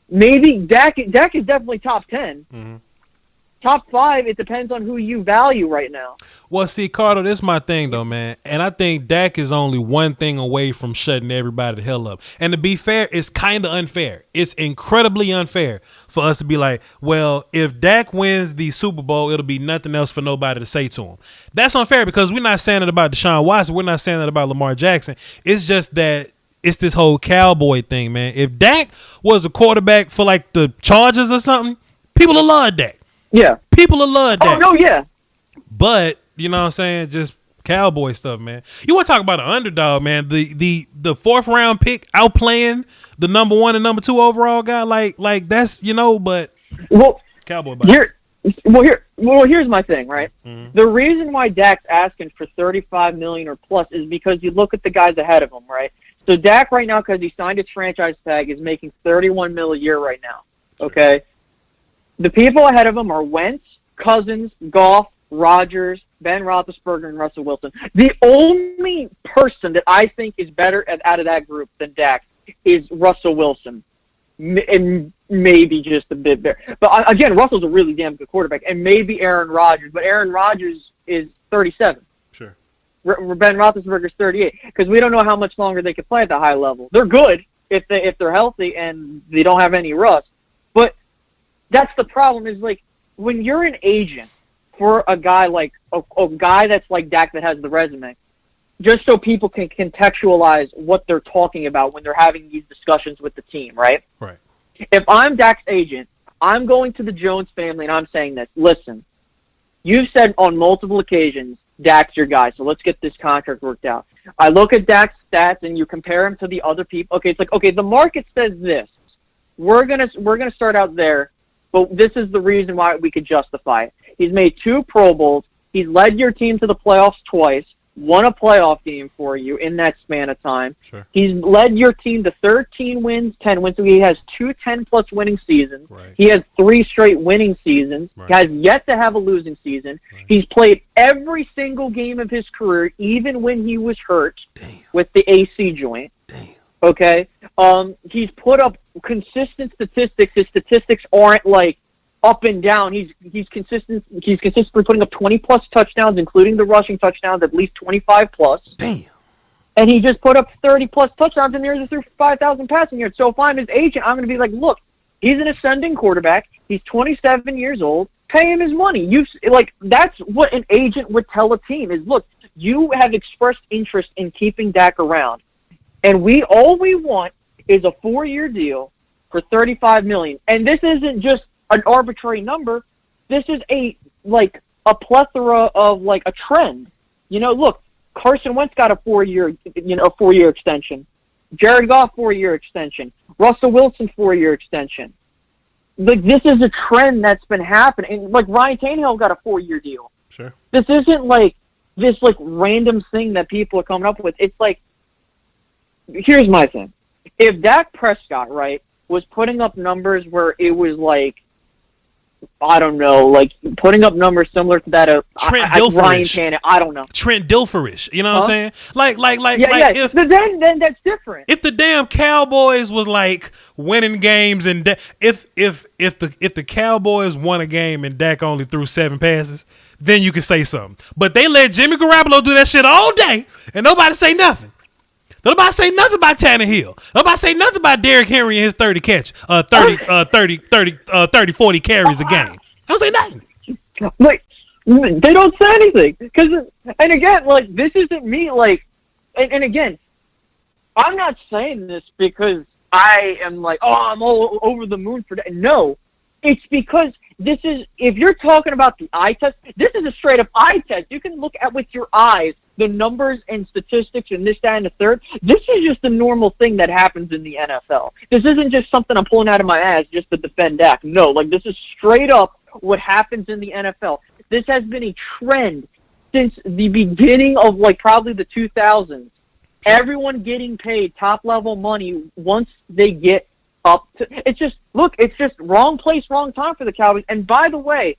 Maybe Dak is definitely top 10. Mm-hmm. Top 5, it depends on who you value right now. Well, see, Carter, this is my thing, though, man. And I think Dak is only one thing away from shutting everybody the hell up. And to be fair, it's kind of unfair. It's incredibly unfair for us to be like, well, if Dak wins the Super Bowl, it'll be nothing else for nobody to say to him. That's unfair because we're not saying it about Deshaun Watson. We're not saying that about Lamar Jackson. It's just that it's this whole Cowboy thing, man. If Dak was a quarterback for, like, the Chargers or something, people will love Dak. Yeah. People will love that. Oh, no, yeah. But, you know what I'm saying, just Cowboy stuff, man. You want to talk about an underdog, man. The 4th round pick outplaying the number 1 and number 2 overall guy, like that's, you know, but Cowboy bias. Here's my thing, right? Mm-hmm. The reason why Dak's asking for $35 million or plus is because you look at the guys ahead of him, right? So Dak right now, because he signed his franchise tag, is making $31 million a year right now, okay? The people ahead of him are Wentz, Cousins, Goff, Rodgers, Ben Roethlisberger, and Russell Wilson. The only person that I think is better out of that group than Dak is Russell Wilson, and maybe just a bit better. But again, Russell's a really damn good quarterback, and maybe Aaron Rodgers. But Aaron Rodgers is 37. Sure. Ben Roethlisberger's 38 because we don't know how much longer they can play at the high level. They're good if they're healthy and they don't have any rust, but that's the problem is, like, when you're an agent for a guy like a guy that's like Dak that has the resume, just so people can contextualize what they're talking about when they're having these discussions with the team, right? Right. If I'm Dak's agent, I'm going to the Jones family and I'm saying this. Listen, you've said on multiple occasions Dak's your guy, so let's get this contract worked out. I look at Dak's stats and you compare him to the other people. Okay, it's like, okay, the market says this. We're gonna start out there. But this is the reason why we could justify it. He's made 2 Pro Bowls. He's led your team to the playoffs twice, won a playoff game for you in that span of time. Sure. He's led your team to 13 wins, 10 wins. So he has 2 10-plus winning seasons. Right. He has 3 straight winning seasons. Right. He has yet to have a losing season. Right. He's played every single game of his career, even when he was hurt with the AC joint. Damn. Okay? He's put up consistent statistics. His statistics aren't, like, up and down. He's consistent. He's consistently putting up 20+ touchdowns, including the rushing touchdowns, at least 25+. Damn. And he just put up 30+ touchdowns and nearly threw 5,000 passing yards. So if I'm his agent, I'm going to be like, look, he's an ascending quarterback. He's 27 years old. Pay him his money. That's what an agent would tell a team is, look, you have expressed interest in keeping Dak around, and all we want is a 4-year deal for $35 million. And this isn't just an arbitrary number. This is a plethora of a trend. Look, Carson Wentz got a 4-year extension. Jared Goff 4-year extension. Russell Wilson 4-year extension. This is a trend that's been happening. Ryan Tannehill got a 4-year deal. Sure. This isn't this random thing that people are coming up with. It's here's my thing. If Dak Prescott, right, was putting up numbers where it was I don't know, putting up numbers similar to that of Trent Ryan Dilferish. Tannehill, I don't know. Trent Dilferish. You know what I'm saying? If then that's different. If the damn Cowboys was winning games and if the Cowboys won a game and Dak only threw 7 passes, then you could say something. But they let Jimmy Garoppolo do that shit all day and nobody say nothing. Nobody say nothing about Tannehill. Nobody say nothing about Derrick Henry and his 30 carries a game. I don't say nothing. They don't say anything. And again, this isn't me, and again, I'm not saying this because I am I'm all over the moon for that. No, it's because if you're talking about the eye test, this is a straight up eye test. You can look at with your eyes the numbers and statistics and this, that, and the third. This is just a normal thing that happens in the NFL. This isn't just something I'm pulling out of my ass just to defend Dak. No, this is straight up what happens in the NFL. This has been a trend since the beginning of probably the 2000s. Everyone getting paid top-level money once they get up to... It's just wrong place, wrong time for the Cowboys. And by the way,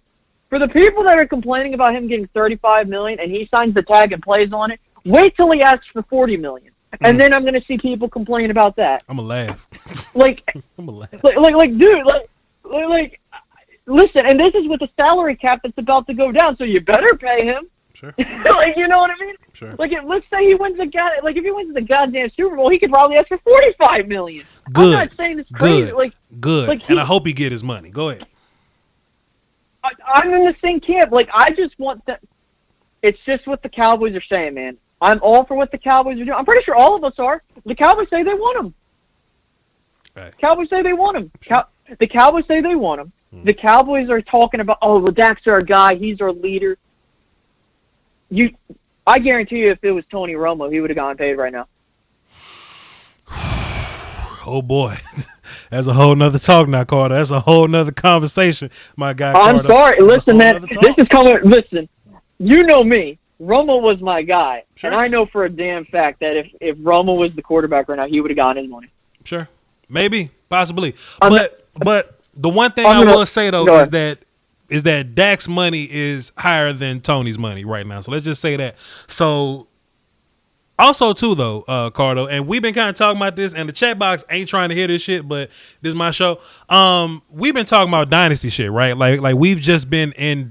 for the people that are complaining about him getting $35 million and he signs the tag and plays on it, wait till he asks for $40 million. And then I'm going to see people complain about that. I'm going to laugh. I'm going to laugh. Dude, listen, and this is with the salary cap that's about to go down, so you better pay him. Sure. You know what I mean? Sure. Let's say he wins if he wins the goddamn Super Bowl, he could probably ask for $45 million. Good. I'm not saying it's crazy. Good. And I hope he get his money. Go ahead. I'm in the same camp. I just want that. It's just what the Cowboys are saying, man. I'm all for what the Cowboys are doing. I'm pretty sure all of us are. The Cowboys say they want him. Right. Cowboys say they want him. Sure. The Cowboys say they want him. The Cowboys are talking about, Dak's our guy. He's our leader. I guarantee you, if it was Tony Romo, he would have gotten paid right now. Oh boy, that's a whole nother talk now, Carter. That's a whole nother conversation, my guy. I'm Carter. sorry. Listen, man, this is coming. Listen, you know me. Romo was my guy, sure. And I know for a damn fact that if Romo was the quarterback right now, he would have gotten his money. Sure, maybe, possibly, but the one thing I will say though is that Dak's money is higher than Tony's money right now. So let's just say that. So. Also, too, though, Cardo, and we've been kind of talking about this, and the chat box ain't trying to hear this shit, but this is my show. We've been talking about dynasty shit, right? Like we've just been in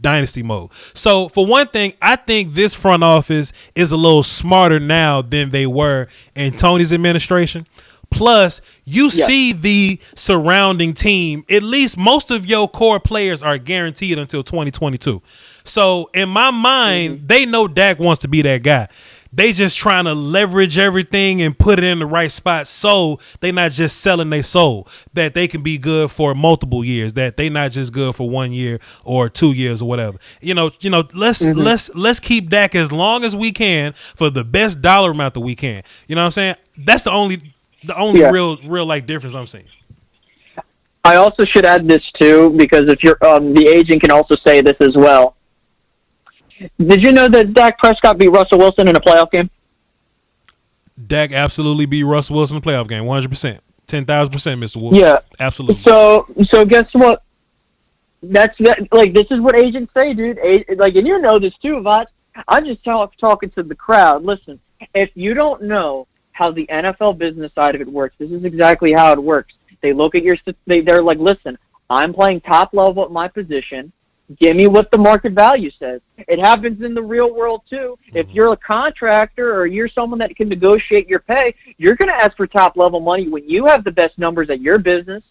dynasty mode. So, for one thing, I think this front office is a little smarter now than they were in Tony's administration. Plus, you see the surrounding team. At least most of your core players are guaranteed until 2022. So, in my mind, they know Dak wants to be that guy. They just trying to leverage everything and put it in the right spot so they not just selling their soul, that they can be good for multiple years, that they not just good for 1 year or 2 years or whatever. Let's keep Dak as long as we can for the best dollar amount that we can. You know what I'm saying? That's the only real like difference I'm seeing. I also should add this too, because if you're the agent can also say this as well. Did you know that Dak Prescott beat Russell Wilson in a playoff game? Dak absolutely beat Russell Wilson in a playoff game, 100%, 10,000%, Mr. Wolf. Yeah, absolutely. So guess what? This is what agents say, dude. And you know this too, Voch. I'm just talking to the crowd. Listen, if you don't know how the NFL business side of it works, this is exactly how it works. They look at they're like, listen, I'm playing top level at my position. Give me what the market value says. It happens in the real world, too. If you're a contractor or you're someone that can negotiate your pay, you're going to ask for top-level money when you have the best numbers at your business.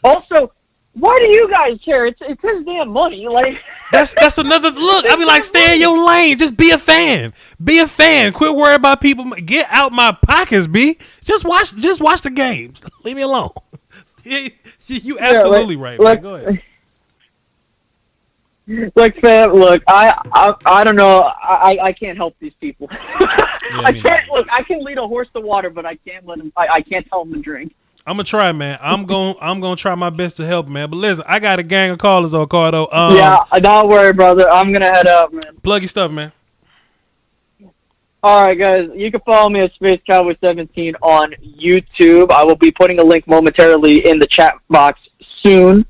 Also, why do you guys care? It's his damn money. Like that's another look. I mean, like, stay in your lane. Just be a fan. Be a fan. Quit worrying about people. Get out my pockets, B. Just watch the games. Leave me alone. You absolutely right, man. Go ahead. Look, fam. Look, I don't know. I can't help these people. I can't. Look, I can lead a horse to water, but I can't let him. I can't tell him to drink. I'm gonna try, man. I'm gonna try my best to help, man. But listen, I got a gang of callers though, Cardo. Yeah, don't worry, brother. I'm gonna head up, man. Plug your stuff, man. All right, guys. You can follow me at Space Cowboy 17 on YouTube. I will be putting a link momentarily in the chat box soon.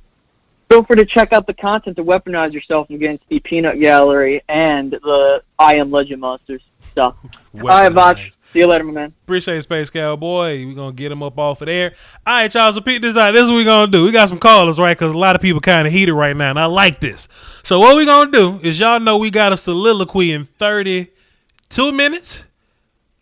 Feel free to check out the content to weaponize yourself against the Peanut Gallery and the I Am Legend monsters stuff. All right, Voch. See you later, my man. Appreciate Space Cowboy. We're going to get him up off of there. All right, y'all, so peep this out. This is what we're going to do. We got some callers, right, because a lot of people kind of heated right now, and I like this. So what we're going to do is y'all know we got a soliloquy in 32 minutes.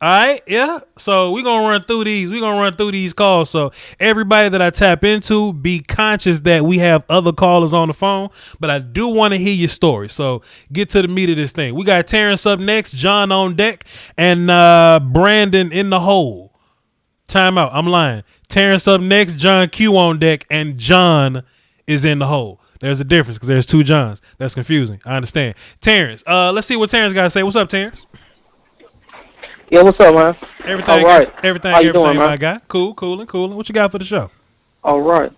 All right, yeah. So we're going to run through these. We're going to run through these calls. So everybody that I tap into, be conscious that we have other callers on the phone, but I do want to hear your story. So get to the meat of this thing. We got Terrence up next, John on deck, and Brandon in the hole. Time out. I'm lying. Terrence up next, John Q on deck, and John is in the hole. There's a difference because there's two Johns. That's confusing. I understand. Terrence, let's see what Terrence got to say. What's up, Terrence? Yeah, what's up, man? Everything, all right. Everything, How you doing, man? my guy. Cool. What you got for the show? All right,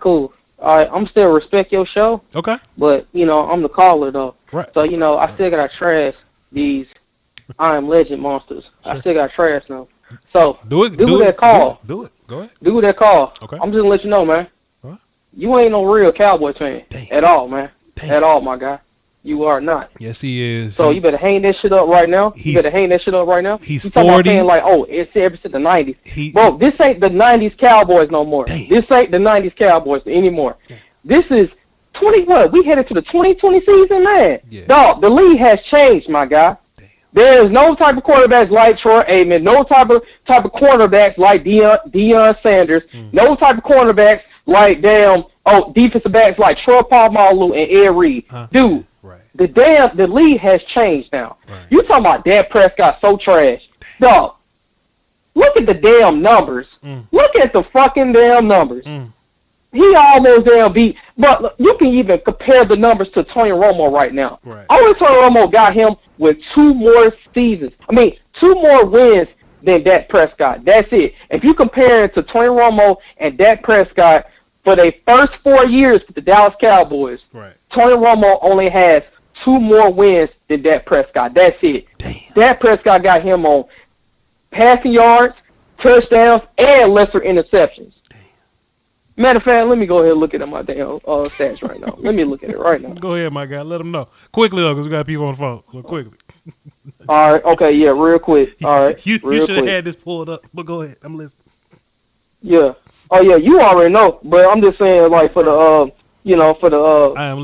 cool. All right, I'm still respect your show. Okay. But, I'm the caller, though. Right. So, I still got to trash these I Am Legend monsters. Sure. I still got to trash them. So, do that call. Do it. Go ahead. Do that call. Okay. I'm just going to let you know, man. What? You ain't no real Cowboys fan. Damn. At all, man. Damn. At all, my guy. You are not. Yes, he is. So you better hang that shit up right now. He's 40. You talking about saying like, oh, it's ever since the 90s. Bro, this ain't the 90s Cowboys no more. Damn. This ain't the 90s Cowboys anymore. Damn. This is 21. We headed to the 2020 season, man. Yeah. Dog, the league has changed, my guy. Damn. There is no type of quarterbacks like Troy Aikman. No type of cornerbacks like Deion Sanders. No type of cornerbacks like defensive backs like Troy Polamalu and Ed Reed. Dude. Right. The league has changed now. Right. You talking about Dak Prescott so trash. Dog, look at the damn numbers. Look at the fucking damn numbers. He almost damn beat. But look, you can even compare the numbers to Tony Romo right now. Right. Only Tony Romo got him with 2 more seasons. 2 more wins than Dak Prescott. That's it. If you compare it to Tony Romo and Dak Prescott for their first 4 years with the Dallas Cowboys, right. Tony Romo only has 2 more wins than Dak Prescott. That's it. Damn. Dak Prescott got him on passing yards, touchdowns, and lesser interceptions. Damn. Matter of fact, let me go ahead and look at my damn stats right now. Let me look at it right now. Go ahead, my guy. Let them know. Quickly, though, because we got people on the phone. So quickly. All right. Okay, yeah, real quick. All right. You should have had this pulled up, but go ahead. I'm listening. Yeah. Oh, yeah, you already know, but I'm just saying, like, for the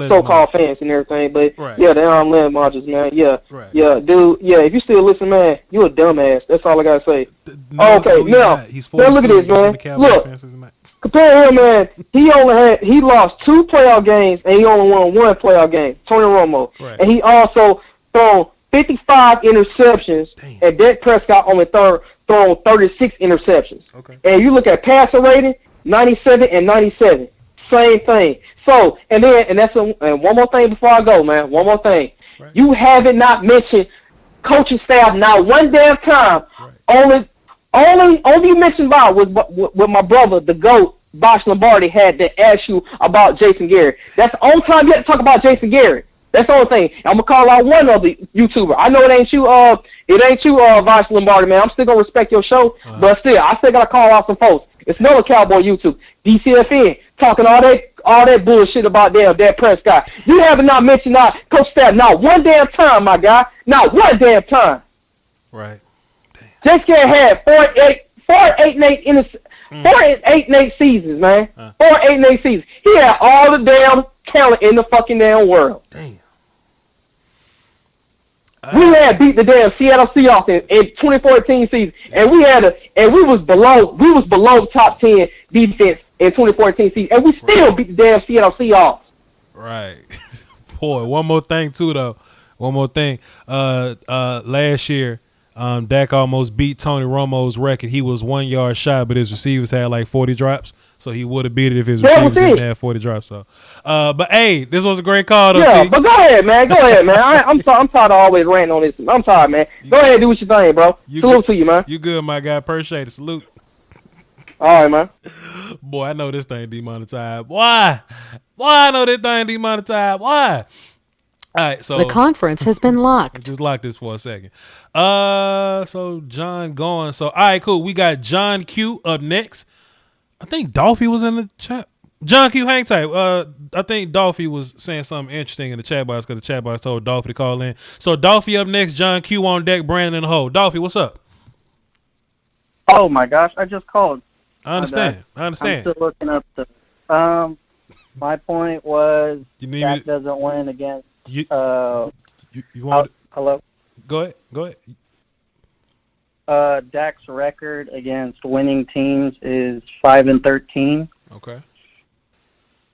so-called fans and everything, but right. Yeah, the I Am Legend monsters, man, yeah, right. Yeah, dude, yeah, if you still listen, man, you a dumbass, that's all I gotta say. No, now, he's 42, look at this, man, look, compare him, man, he lost 2 playoff games, and he only won 1 playoff game, Tony Romo, right. And he also thrown 55 interceptions, and Dak Prescott only thrown 36 interceptions. Okay. And you look at passer rating, 97 and 97. Same thing. So, and one more thing before I go, man. One more thing. Right. You haven't not mentioned coaching staff not one damn time. Right. Only you mentioned about was with my brother, the GOAT, Voch Lombardi, had to ask you about Jason Garrett. That's the only time you have to talk about Jason Garrett. That's the only thing. I'm gonna call out one other YouTuber. I know it ain't you, Voch Lombardi, man. I'm still gonna respect your show, but I still gotta call out some folks. It's another Cowboy YouTube, DCFN, talking all that bullshit about Dak Prescott. You haven't not mentioned coach staff not one damn time, my guy. Not one damn time. Right. Jason Garrett had 4.88 4 and 8 seasons, man. 4 8 seasons. He had all the damn talent in the fucking damn world. Damn. We had beat the damn Seattle Seahawks in 2014 season, and we was below top 10 defense in 2014 season, and we still beat the damn Seattle Seahawks. Right. Boy, one more thing too though. One more thing. Last year, Dak almost beat Tony Romo's record. He was 1 yard shy, but his receivers had like 40 drops. So he would have beat it if his receivers didn't have 40 drops. So, but hey, this was a great call, though. Yeah, but go ahead, man. I'm tired of always ranting on this. I'm tired, man. Go ahead, do what you think, bro. Salute to you, man. You good, my guy. Appreciate it. Salute. All right, man. Boy, I know this thing demonetized. Why? I know this thing demonetized. Why? All right, so the conference has been locked. Just lock this for a second. So John gone. So all right, cool. We got John Q up next. I think Dolphy was in the chat. John Q, hang tight. I think Dolphy was saying something interesting in the chat box because the chat box told Dolphy to call in. So Dolphy up next. John Q on deck. Brandon in the hole. Dolphy, what's up? Oh my gosh, I just called. I understand. I'm still looking up the. My point was Dak doesn't win against. You want? Hello. Go ahead. Dak's record against winning teams is 5-13. Okay.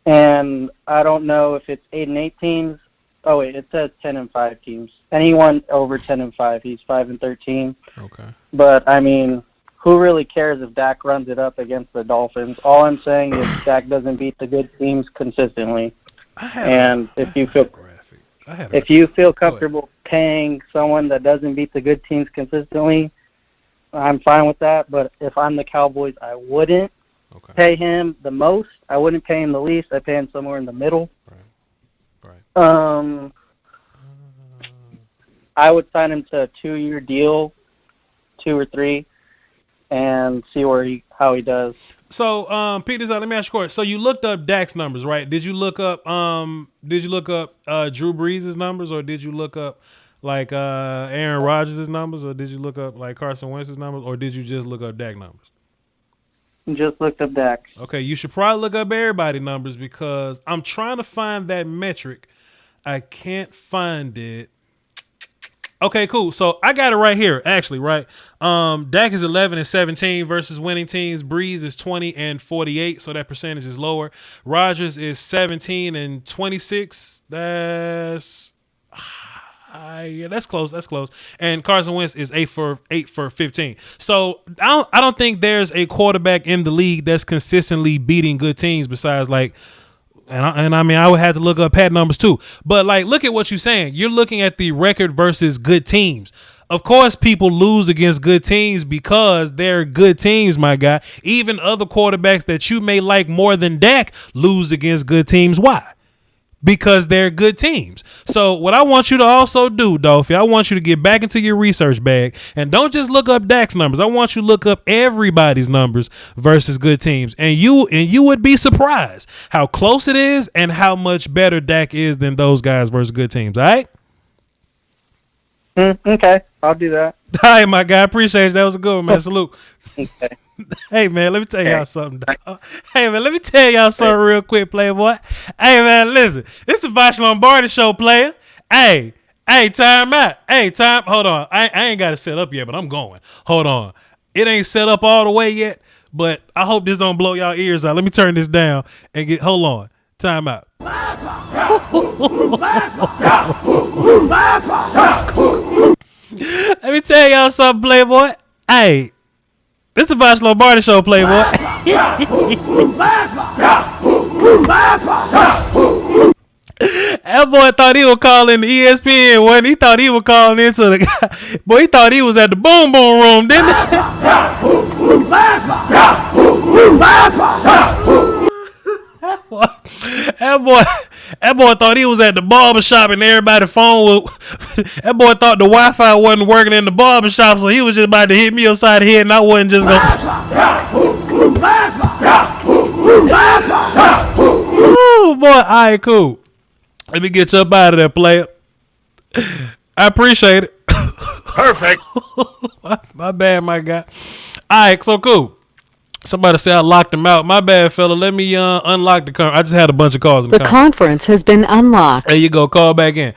And I don't know if it's 8-8 teams. Oh wait, it says 10-5 teams. And he won over 10-5. He's 5-13. Okay. But I mean, who really cares if Dak runs it up against the Dolphins? All I'm saying is Dak doesn't beat the good teams consistently. If you feel comfortable paying someone that doesn't beat the good teams consistently, I'm fine with that. But if I'm the Cowboys, I wouldn't pay him the most. I wouldn't pay him the least. I pay him somewhere in the middle. Right. I would sign him to a 2-year deal, 2 or 3, and see how he does. So, Peter, let me ask you a question. So you looked up Dak's numbers, right? Did you look up Drew Brees' numbers, or did you look up like Aaron Rodgers' numbers, or did you look up like Carson Wentz's numbers, or did you just look up Dak numbers? Just looked up Dak. Okay, you should probably look up everybody's numbers because I'm trying to find that metric. I can't find it. Okay, cool. So I got it right here, actually, right? Dak is 11-17 versus winning teams. Breeze is 20-48, so that percentage is lower. Rodgers is 17-26. That's close. That's close. And Carson Wentz is 8 for 15. So I don't think there's a quarterback in the league that's consistently beating good teams besides like. And I mean, I would have to look up Pat numbers too. But, like, look at what you're saying. You're looking at the record versus good teams. Of course, people lose against good teams because they're good teams, my guy. Even other quarterbacks that you may like more than Dak lose against good teams. Why? Because they're good teams. So what I want you to also do, Dolphy, I want you to get back into your research bag and don't just look up Dak's numbers. I want you to look up everybody's numbers versus good teams. And you would be surprised how close it is and how much better Dak is than those guys versus good teams. All right? Okay, I'll do that. All right, my guy. Appreciate it. That was a good one, man. Salute. Okay. Hey, man, let me tell y'all something. Hey, man, let me tell y'all something real quick, Playboy. Hey, man, listen. This is the Voch Lombardi show, player. Hey, time out. Hold on. I ain't got it set up yet, but I'm going. Hold on. It ain't set up all the way yet, but I hope this don't blow y'all ears out. Let me turn this down and hold on. Time out. Let me tell y'all something, Playboy. Hey. This is the Voch Lombardi show, Playboy. That boy thought he was calling the ESPN one. He thought he was calling into the guy. Boy, he thought he was at the boom boom room, didn't he? That boy thought he was at the barber shop and everybody's phone was. That boy thought the Wi-Fi wasn't working in the barber shop, so he was just about to hit me upside the head, and I wasn't just going. Ooh, boy, all right, cool. Let me get you up out of there, player. I appreciate it. Perfect. My bad, my guy. All right, so cool. Somebody said I locked him out. My bad, fella. Let me unlock the car. I just had a bunch of calls in The conference has been unlocked. There you go. Call back in.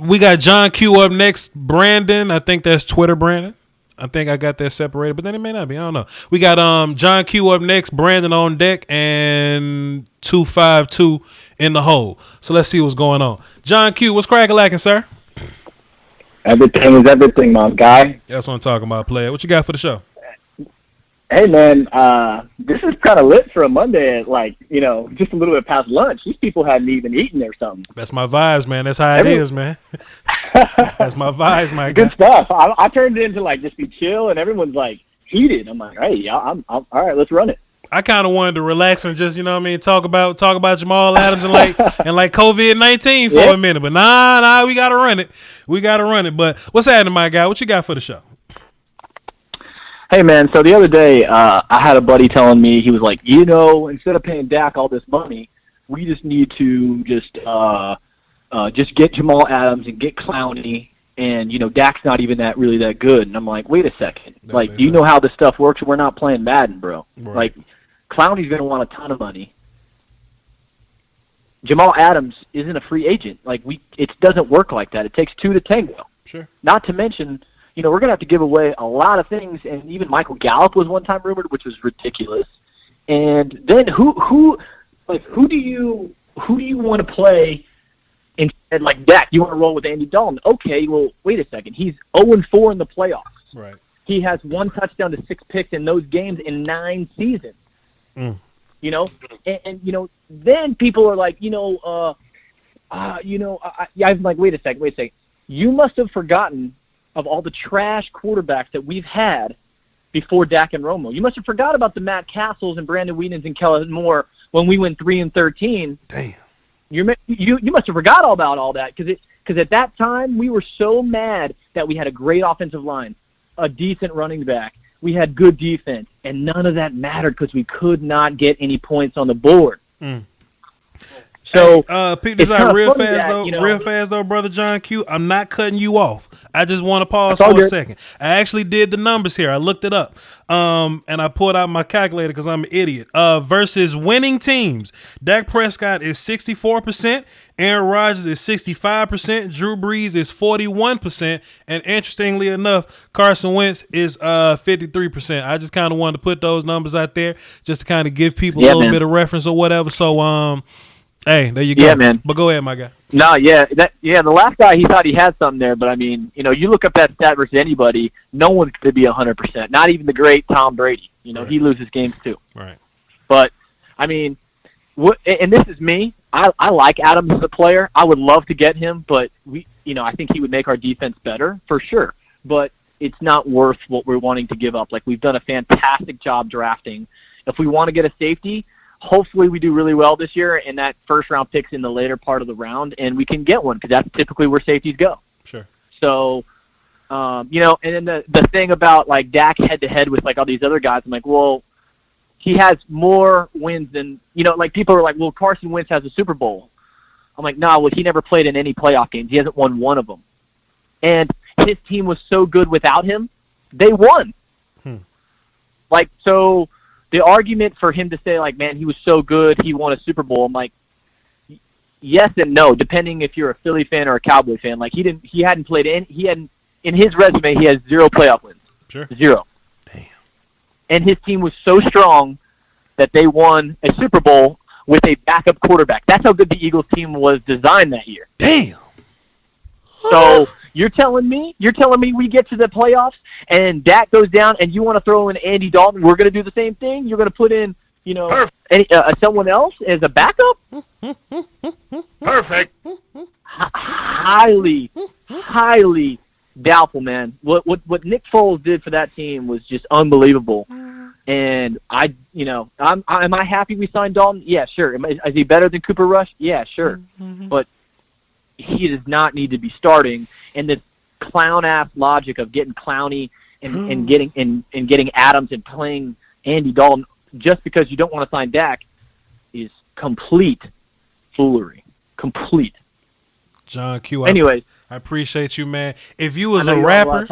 We got John Q up next. Brandon. I think that's Twitter Brandon. I think I got that separated, but then it may not be. I don't know. We got John Q up next. Brandon on deck and 252 in the hole. So let's see what's going on. John Q, what's cracking lacking, sir? Everything is everything, my guy. That's what I'm talking about, player. What you got for the show? Hey, man, this is kind of lit for a Monday at, just a little bit past lunch. These people hadn't even eaten or something. That's my vibes, man. That's how it is, man. That's my vibes, my guy. Good stuff. I turned it into, just be chill, and everyone's, heated. I'm like, hey, I'm all right, let's run it. I kind of wanted to relax and just, talk about Jamal Adams and COVID-19 for a minute. But nah, we got to run it. But what's happening, my guy? What you got for the show? Hey, man, so the other day I had a buddy telling me, he was like, instead of paying Dak all this money, we just need to just get Jamal Adams and get Clowney, and, Dak's not even really that good. And I'm like, wait a second. Do you know how this stuff works? We're not playing Madden, bro. Right. Clowney's going to want a ton of money. Jamal Adams isn't a free agent. It doesn't work like that. It takes two to tango. Sure. Not to mention, we're going to have to give away a lot of things, and even Michael Gallup was one time rumored, which was ridiculous. And then who do you want to play instead? Like Dak, you want to roll with Andy Dalton? Okay, well, wait a second. He's 0-4 in the playoffs. Right. He has 1 touchdown to 6 picks in those games in 9 seasons. Mm. Then people are like, I'm like, wait a second. You must have forgotten of all the trash quarterbacks that we've had before Dak and Romo. You must have forgot about the Matt Castles and Brandon Weedens and Kellen Moore when we went 3-13. Damn. You must have forgot all about all that because at that time we were so mad that we had a great offensive line, a decent running back, we had good defense, and none of that mattered because we could not get any points on the board. Mm. So, Pete, this out real fast though, brother John Q. I'm not cutting you off. I just want to pause for a second. I actually did the numbers here. I looked it up, and I pulled out my calculator because I'm an idiot. Versus winning teams, Dak Prescott is 64%, Aaron Rodgers is 65%, Drew Brees is 41%, and interestingly enough, Carson Wentz is 53%. I just kind of wanted to put those numbers out there just to kind of give people a little bit of reference or whatever. So, hey, there you go. Yeah, man. But go ahead, my guy. No, the last guy, he thought he had something there, but I mean, you look up that stat versus anybody, no one's going to be 100%. Not even the great Tom Brady. Right. He loses games too. Right. But I mean, and this is me. I like Adams as a player. I would love to get him, but I think he would make our defense better for sure. But it's not worth what we're wanting to give up. We've done a fantastic job drafting. If we want to get a safety, hopefully we do really well this year, and that first-round pick's in the later part of the round, and we can get one because that's typically where safeties go. Sure. So, and then the thing about, Dak head-to-head with, all these other guys, I'm like, well, he has more wins than, people are like, well, Carson Wentz has a Super Bowl. I'm like, no, well, he never played in any playoff games. He hasn't won one of them. And his team was so good without him, they won. So the argument for him to say, man, he was so good, he won a Super Bowl, I'm like, yes and no, depending if you're a Philly fan or a Cowboy fan. He hadn't played in his resume, he has 0 playoff wins. Sure. 0. Damn. And his team was so strong that they won a Super Bowl with a backup quarterback. That's how good the Eagles team was designed that year. Damn. So you're telling me we get to the playoffs and Dak goes down and you want to throw in Andy Dalton? We're going to do the same thing? You're going to put in, someone else as a backup? Perfect. Highly doubtful, man. What Nick Foles did for that team was just unbelievable. And am I happy we signed Dalton? Yeah, sure. Is he better than Cooper Rush? Yeah, sure. But he does not need to be starting. And this clown-ass logic of getting Clowney and getting Adams and playing Andy Dalton just because you don't want to sign Dak is complete foolery. Complete. John Q. Anyways, I appreciate you, man. If you was a rapper,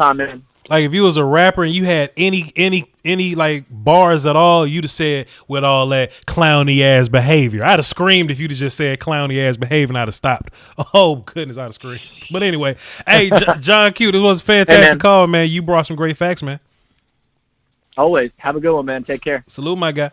Like if you was a rapper and you had any like bars at all, you'd have said with all that clowny ass behavior. I'd have screamed if you'd have just said clowny ass behavior and I'd have stopped. Oh goodness, I'd have screamed. But anyway, hey John Q, this was a fantastic call, man. You brought some great facts, man. Always. Have a good one, man. Take care. Salute, my guy.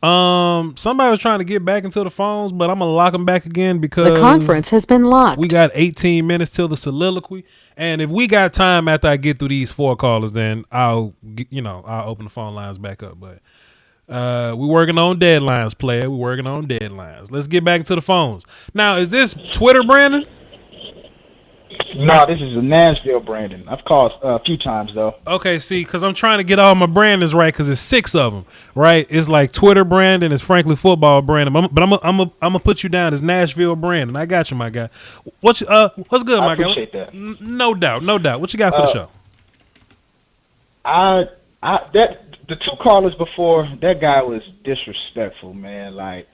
Somebody was trying to get back into the phones, but I'm gonna lock them back again because the conference has been locked. We got 18 minutes till the soliloquy, and if we got time after I get through these 4 callers, then I'll open the phone lines back up. But we're working on deadlines, player. We're working on deadlines. Let's get back into the phones. Now, is this Twitter, Brandon? No, this is a Nashville Brandon. I've called a few times though. Okay, see, because I'm trying to get all my Brandons right, because it's 6 of them, right? It's like Twitter Brandon, it's Frankly Football Brandon, but I'm gonna put you down as Nashville Brandon. I got you, my guy. What's good, my guy? I appreciate that. No doubt. What you got for the show? The 2 callers before, that guy was disrespectful, man. Like,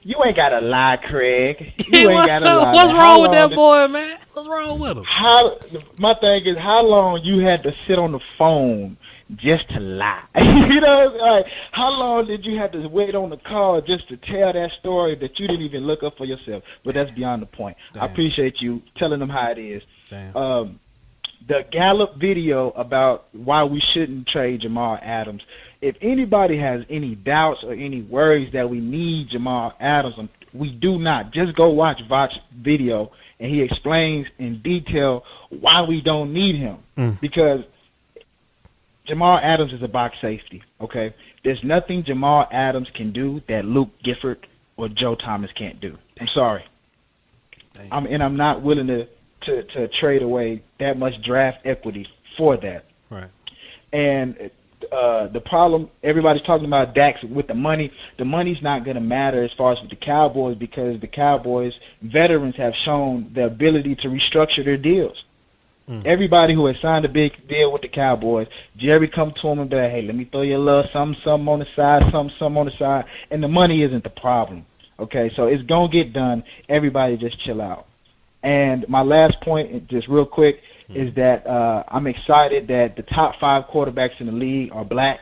you ain't gotta lie, Craig. You ain't gotta lie. What's wrong with that boy, man? What's wrong with him? My thing is, how long you had to sit on the phone just to lie? You know, like, how long did you have to wait on the call just to tell that story that you didn't even look up for yourself? But that's beyond the point. Damn. I appreciate you telling them how it is. Damn. The Gallup video about why we shouldn't trade Jamal Adams. If anybody has any doubts or any worries that we need Jamal Adams, we do not. Just go watch Voch's video, and he explains in detail why we don't need him. Because Jamal Adams is a box safety, okay? There's nothing Jamal Adams can do that Luke Gifford or Joe Thomas can't do. I'm sorry. I'm not willing to trade away that much draft equity for that. Right. And the problem, everybody's talking about Dax with the money. The money's not going to matter as far as with the Cowboys, because the Cowboys veterans have shown the ability to restructure their deals. Everybody who has signed a big deal with the Cowboys, Jerry come to them and be like, hey, let me throw you a little something on the side, something on the side, and the money isn't the problem. Okay, so it's going to get done. Everybody just chill out. And my last point, just real quick, is that I'm excited that the top 5 quarterbacks in the league are black,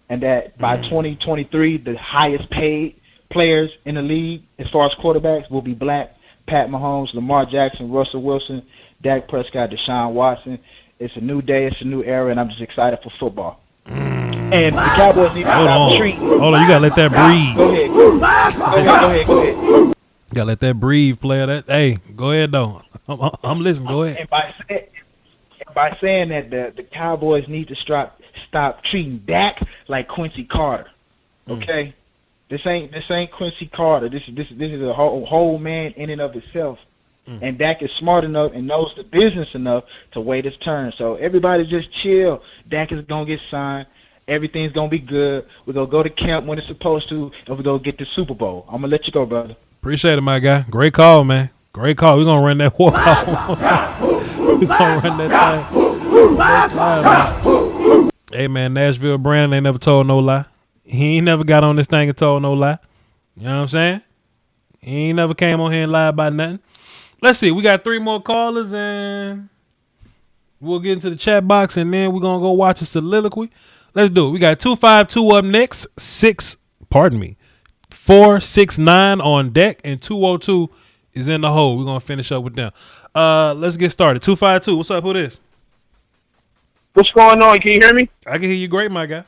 and that by 2023, the highest paid players in the league as far as quarterbacks will be black. Pat Mahomes, Lamar Jackson, Russell Wilson, Dak Prescott, Deshaun Watson. It's a new day, it's a new era, and I'm just excited for football. And the Cowboys need to stop treating. Hold on, you got to let that breathe. Go ahead. You got to let that breathe, player. Hey, go ahead, though. I'm listening. Go ahead. And by saying that the Cowboys need to stop treating Dak like Quincy Carter, okay? This ain't Quincy Carter. This is a whole man in and of itself. And Dak is smart enough and knows the business enough to wait his turn. So everybody just chill. Dak is gonna get signed. Everything's gonna be good. We're gonna go to camp when it's supposed to, and we're gonna get the Super Bowl. I'm gonna let you go, brother. Appreciate it, my guy. Great call, man. Great call. We're gonna run that walk. We're gonna run that thing. Hey man, Nashville Brandon ain't never told no lie. He ain't never got on this thing and told no lie. You know what I'm saying? He ain't never came on here and lied about nothing. Let's see. We got 3 more callers, and we'll get into the chat box, and then we're going to go watch a soliloquy. Let's do it. We got 252 up next. 469 on deck, and 202 is in the hole. We're going to finish up with them. Let's get started. 252. What's up? Who this? What's going on? Can you hear me? I can hear you great, my guy.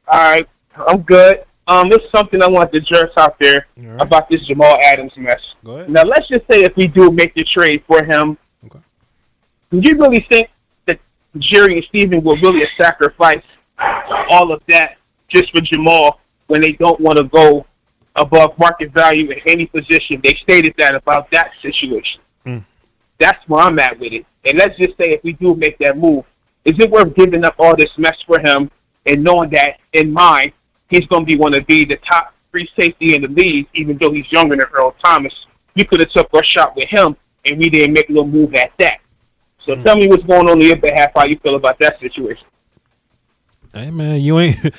All right. I'm good. This is something I want to address out there about this Jamal Adams mess. Go ahead. Now, let's just say if we do make the trade for him, do you really think that Jerry and Steven will really sacrifice all of that just for Jamal when they don't want to go above market value in any position? They stated that about that situation. That's where I'm at with it. And let's just say if we do make that move, is it worth giving up all this mess for him and knowing that in mind, he's going to be the top free safety in the league, even though he's younger than Earl Thomas? You could have took a shot with him, and we didn't make a little move at that. So tell me what's going on your behalf, how you feel about that situation. Hey man, you ain't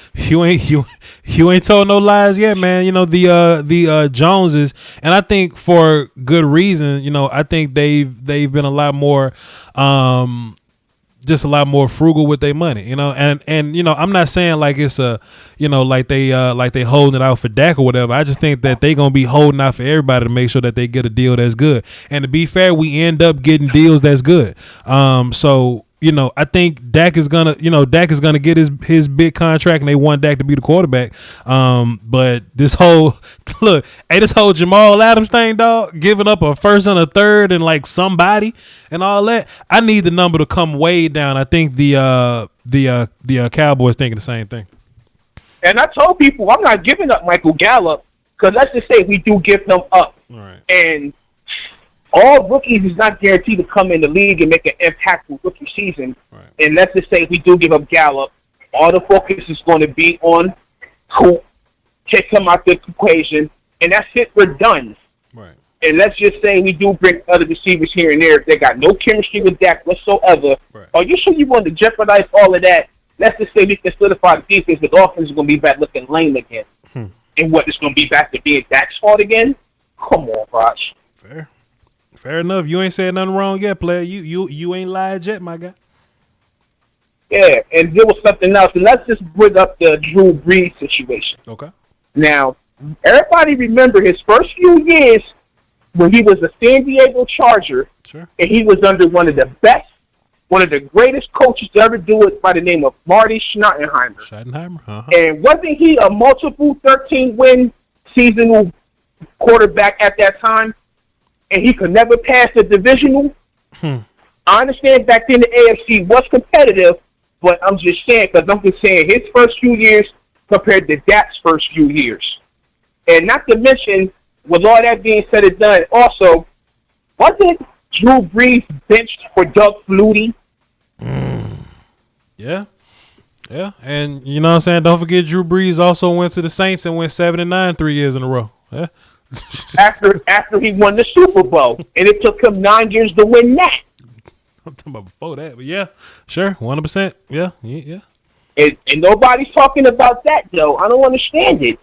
told no lies yet, man. You know the Joneses, and I think for good reason. You know, I think they've been a lot more just a lot more frugal with their money, and I'm not saying like it's like they holding it out for Dak or whatever. I just think that they gonna be holding out for everybody to make sure that they get a deal that's good. And to be fair, we end up getting deals that's good. So I think Dak is gonna get his big contract, and they want Dak to be the quarterback. But this whole Jamal Adams thing, dog, giving up a first and a third and like somebody and all that, I need the number to come way down. I think the Cowboys thinking the same thing. And I told people I'm not giving up Michael Gallup, because let's just say we do give him up, and all rookies is not guaranteed to come in the league and make an impactful rookie season. Right. And let's just say we do give up Gallup, all the focus is going to be on Coop, take him out the equation, and that's it. We're done. Right. And let's just say we do bring other receivers here and there. If they got no chemistry with Dak whatsoever, are you sure you want to jeopardize all of that? Let's just say we can solidify the defense, but the offense is going to be back looking lame again. And what, it's going to be back to being Dak's fault again? Come on, Raj. Fair enough. You ain't said nothing wrong yet, player. You ain't lied yet, my guy. Yeah, and there was something else. And let's just bring up the Drew Brees situation. Okay. Now, everybody remember his first few years when he was a San Diego Charger, and he was under one of the greatest coaches to ever do it by the name of Marty Schottenheimer. And wasn't he a multiple 13-win seasonal quarterback at that time? And he could never pass the divisional. I understand back then the AFC was competitive, but I'm just saying, because I'm just saying his first few years compared to Dak's first few years. And not to mention, with all that being said and done, also, wasn't Drew Brees benched for Doug Flutie? Yeah. And you know what I'm saying? Don't forget Drew Brees also went to the Saints and went 7-9 3 years in a row. Yeah. after he won the Super Bowl, and it took him 9 years to win that. I'm talking about before that, but yeah, sure, 100%, yeah. And nobody's talking about that, though. I don't understand it.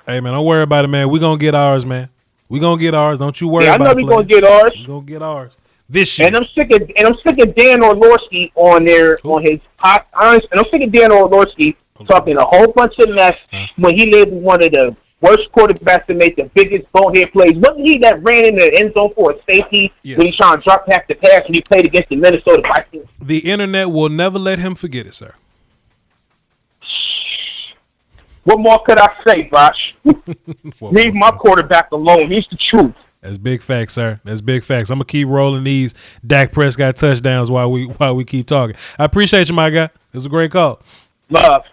Hey man, don't worry about it, man. We gonna get ours, man. We gonna get ours. Don't you worry about it. I know we gonna get ours. We gonna get ours this year. And I'm sick of Dan Orlowski on his hot. And I'm sick of Dan Orlowski talking a whole bunch of mess when he labeled one of the worst quarterbacks to make the biggest bonehead plays. Wasn't he that ran in the end zone for a safety when he trying to drop back the pass when he played against the Minnesota Vikings? The internet will never let him forget it, sir. What more could I say, Bosh? Leave my quarterback alone. He's the truth. That's big facts, sir. That's big facts. I'm gonna keep rolling these Dak Prescott touchdowns while we keep talking. I appreciate you, my guy. It was a great call. Love.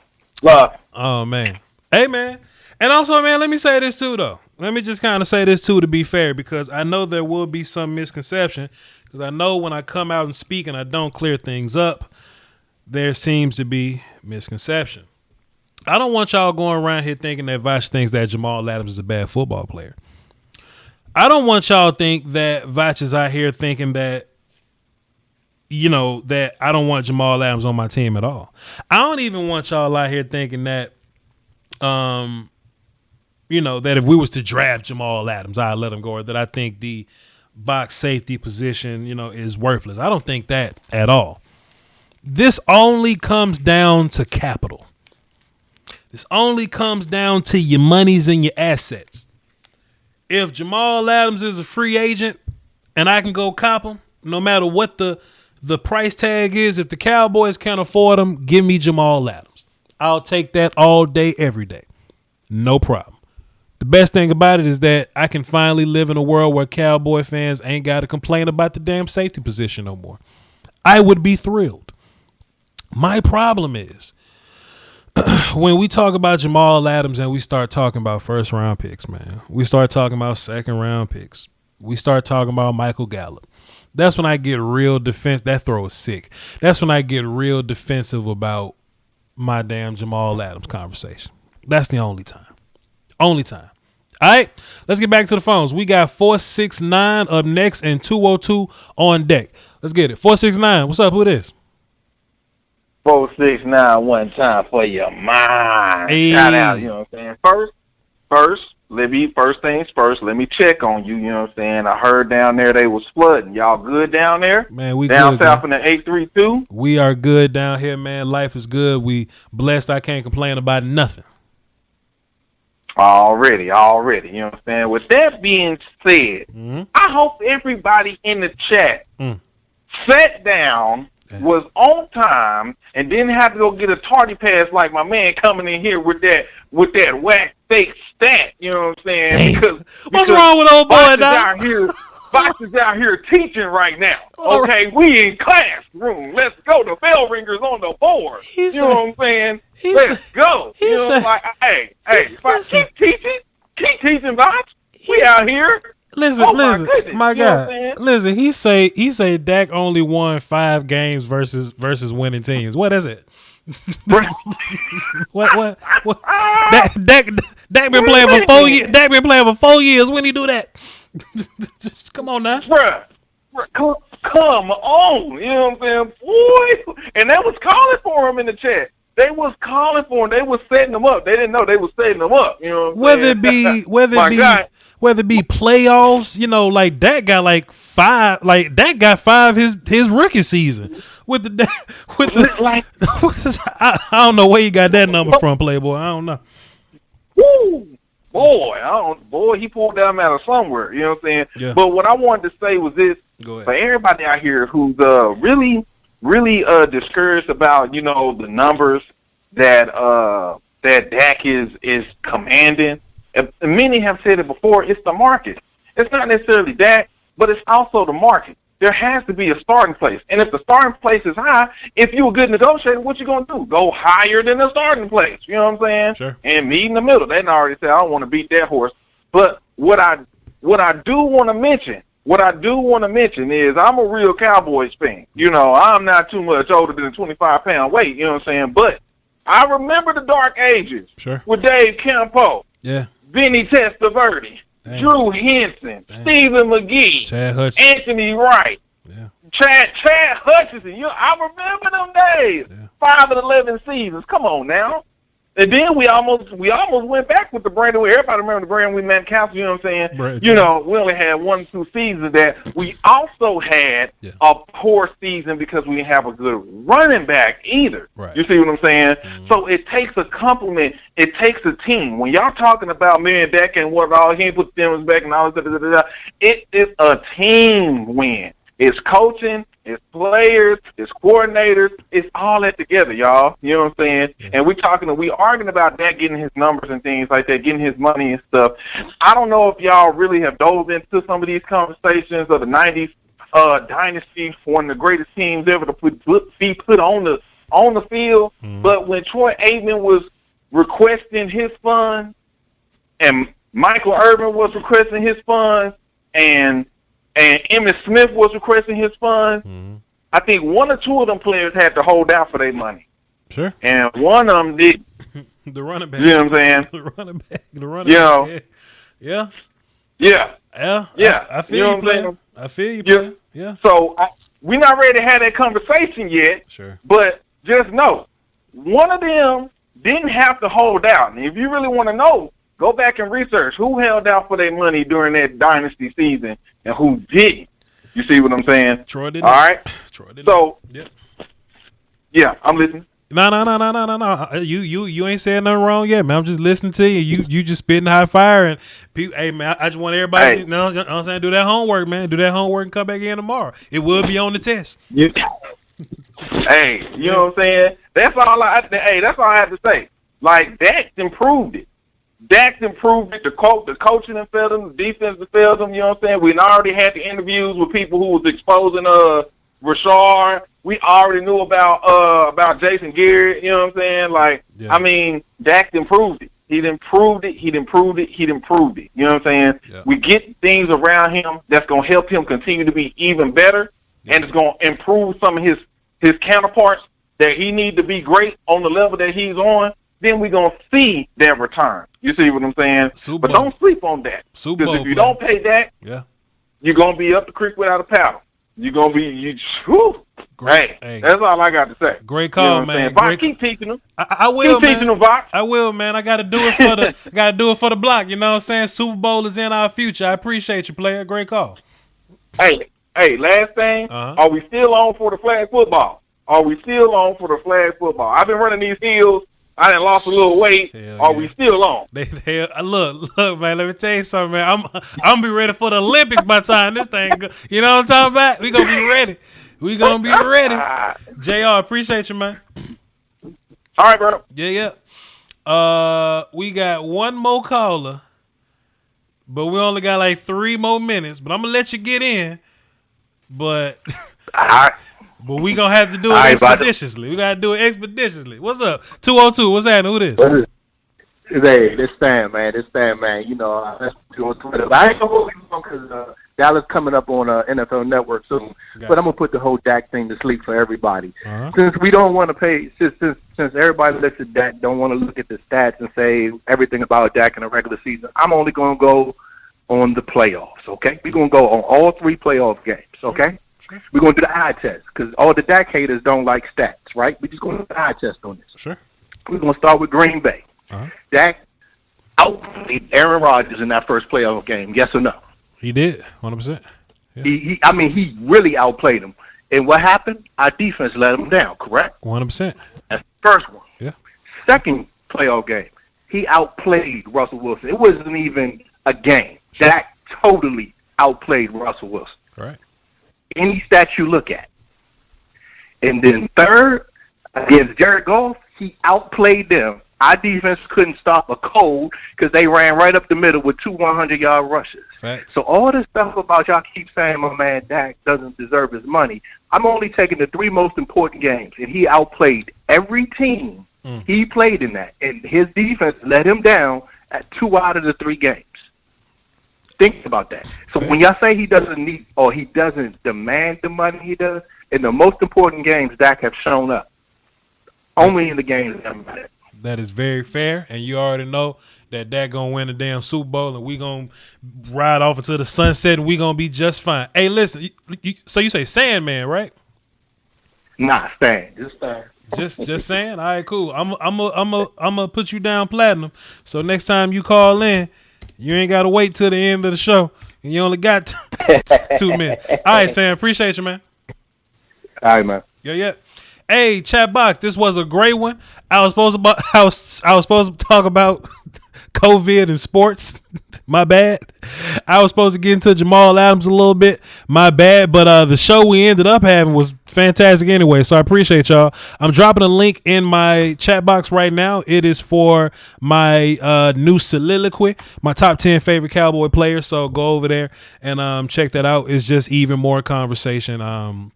Oh man. Hey man. And also, man, let me say this too, though. Let me just kind of say this too, to be fair, because I know there will be some misconception. Because I know when I come out and speak and I don't clear things up, there seems to be misconception. I don't want y'all going around here thinking that Voch thinks that Jamal Adams is a bad football player. I don't want y'all to think that Voch is out here thinking that, that I don't want Jamal Adams on my team at all. I don't even want y'all out here thinking that, that if we was to draft Jamal Adams, I'd let him go, or that I think the box safety position, is worthless. I don't think that at all. This only comes down to capital. This only comes down to your monies and your assets. If Jamal Adams is a free agent and I can go cop him, no matter what the price tag is, if the Cowboys can't afford him, give me Jamal Adams. I'll take that all day, every day. No problem. The best thing about it is that I can finally live in a world where Cowboy fans ain't got to complain about the damn safety position no more. I would be thrilled. My problem is when we talk about Jamal Adams and we start talking about first round picks, man, we start talking about second round picks. We start talking about Michael Gallup. That's when I get real defense. That throw is sick. That's when I get real defensive about my damn Jamal Adams conversation. That's the only time. Only time. All right, let's get back to the phones. We got 469 up next and 202 on deck. Let's get it. 469. What's up? Who it is? 469 one time for your mind. Hey. Shout out, you know what I'm saying? First, let me first things first. Let me check on you. You know what I'm saying? I heard down there they was flooding. Y'all good down there? Man, we down good, south man. in the 832. We are good down here, man. Life is good. We blessed. I can't complain about nothing. Already. You know what I'm saying? With that being said, I hope everybody in the chat sat down, was on time, and didn't have to go get a tardy pass like my man coming in here with that whack fake stat. You know what I'm saying? Because what's wrong with old boy now? Voch is out here teaching right now. Okay, we in classroom. Let's go. The bell ringer's on the board. You know what I'm saying? Let's go. You know, like, hey, keep teaching, Voch. We out here. Listen, my God. Listen, he say Dak only won 5 games versus winning teams. What is it? what? Dak been playing for 4 years. Dak been playing for 4 years. When he do that? Come on now, bruh. Come on, you know what I'm saying, boy? And they was calling for him in the chat. They was calling for him. They was setting them up. They didn't know they was setting them up. You know what I'm saying? Whether it be playoffs, you know, like Dak got like 5. Like Dak got 5 his rookie season I don't know where you got that number from, Playboy. I don't know. Woo. Boy, he pulled them out of somewhere, you know what I'm saying? Yeah. But what I wanted to say was this, for everybody out here who's really discouraged about, you know, the numbers that Dak is commanding. And many have said it before, it's the market. It's not necessarily Dak, but it's also the market. There has to be a starting place. And if the starting place is high, if you're a good negotiator, what you going to do? Go higher than the starting place. You know what I'm saying? Sure. And meet in the middle. They already said, I don't want to beat that horse. But what I do want to mention is I'm a real Cowboys fan. You know, I'm not too much older than a 25-pound weight. You know what I'm saying? But I remember the dark ages with Dave Campo, Vinny Testaverde, Drew Henson, Stephen McGee, Chad Hutchinson, Anthony Wright, Chad Hutchinson. I remember them days. 5 of 11 seasons. Come on now. And then we almost went back with the brand new. Everybody remember the brand we met Council. You know what I'm saying? Right. You know, we only had 1 2 seasons. That we also had a poor season because we didn't have a good running back either. Right. You see what I'm saying? So it takes a compliment. It takes a team. When y'all talking about me and Dak and what all, he ain't put them back and all this, it is a team win. It's coaching, it's players, it's coordinators, it's all that together, y'all. You know what I'm saying? And we arguing about that, getting his numbers and things like that, getting his money and stuff. I don't know if y'all really have dove into some of these conversations of the 90s dynasty, one of the greatest teams ever to be put on the field. But when Troy Aikman was requesting his funds and Michael Irvin was requesting his funds and Emmitt Smith was requesting his funds, I think 1 or 2 of them players had to hold out for their money. Sure. And one of them did. The running back. You know what I'm saying? The running back. Yeah. I feel you, player. I feel you, player. Yeah. So we're not ready to have that conversation yet. Sure. But just know, one of them didn't have to hold out. And if you really want to know, go back and research who held out for their money during that dynasty season and who didn't. You see what I'm saying? Troy didn't. All right? Troy didn't. So, yeah, I'm listening. No. You ain't saying nothing wrong yet, man. I'm just listening to you. You just spitting hot fire. And people, hey, man, I just want everybody, you know what I'm saying, do that homework, man. Do that homework and come back in tomorrow. It will be on the test. Hey, you know what I'm saying? That's all I have to say. Like, Dak improved it. The coaching and failed them, the defense failed them, you know what I'm saying? We already had the interviews with people who was exposing Rashard. We already knew about Jason Garrett, you know what I'm saying? Like, I mean, Dak improved it. He improved it. You know what I'm saying? Yeah. We get things around him that's going to help him continue to be even better, and it's going to improve some of his counterparts that he need to be great on the level that he's on. Then we're going to see that return. You see what I'm saying? But don't sleep on that. Because if you don't pay that, you're going to be up the creek without a paddle. you're gonna be Hey, that's all I got to say. Great call, you know man. Voch, keep teaching them. I will, keep teaching them, Voch. I will, man. I gotta do it for the block. You know what I'm saying? Super Bowl is in our future. I appreciate you, player. Great call. Hey, last thing. Are we still on for the flag football? I've been running these hills. I done lost a little weight. We still on? Look, man. Let me tell you something, man. I'm gonna be ready for the Olympics by the time this thing. You know what I'm talking about? We gonna be ready. JR, appreciate you, man. All right, brother. Yeah. We got one more caller, but we only got like 3 more minutes. But I'm gonna let you get in. But but we gonna have to do it expeditiously. We gotta do it expeditiously. What's up? 202. What's happening? Who this? Hey, this Stan, man. You know, that's on Twitter. But I ain't gonna hold you long because Dallas coming up on NFL Network soon. Gotcha. But I'm gonna put the whole Dak thing to sleep for everybody. Since we don't want to pay, since everybody looks at Dak, don't want to look at the stats and say everything about Dak in the regular season. I'm only gonna go on the playoffs. Okay, we're gonna go on all 3 playoff games. Okay. Sure. We're going to do the eye test because all the Dak haters don't like stats, right? We're just going to do the eye test on this. Sure. We're going to start with Green Bay. Dak outplayed Aaron Rodgers in that first playoff game, yes or no? He did, 100%. Yeah. He really outplayed him. And what happened? Our defense let him down, correct? 100%. That's the first one. Yeah. Second playoff game, he outplayed Russell Wilson. It wasn't even a game. Sure. Dak totally outplayed Russell Wilson. Right. Any stat you look at. And then third, against Jared Goff, he outplayed them. Our defense couldn't stop a cold because they ran right up the middle with 2 100-yard rushes. Facts. So all this stuff about y'all keep saying my man Dak doesn't deserve his money, I'm only taking the 3 most important games, and he outplayed every team he played in that. And his defense let him down at 2 out of the 3 games. Think about that. So when y'all say he doesn't need or he doesn't demand the money he does, in the most important games, Dak have shown up. Only in the games that matter. That is very fair, and you already know that Dak gonna win the damn Super Bowl, and we gonna ride off into the sunset, and we gonna be just fine. Hey, listen, so you say Sandman, right? Nah, Stan. Just Stan. Just saying. All right, cool. I'm gonna put you down platinum. So next time you call in, you ain't gotta wait till the end of the show, and you only got 2 minutes. All right, Sam. Appreciate you, man. All right, man. Yeah. Hey, chat box. This was a great one. I was supposed to talk about COVID and sports. My bad. I was supposed to get into Jamal Adams a little bit. My bad. But the show we ended up having was fantastic anyway. So I appreciate y'all. I'm dropping a link in my chat box right now. It is for my new soliloquy, my top 10 favorite Cowboy players. So go over there and check that out. It's just even more conversation.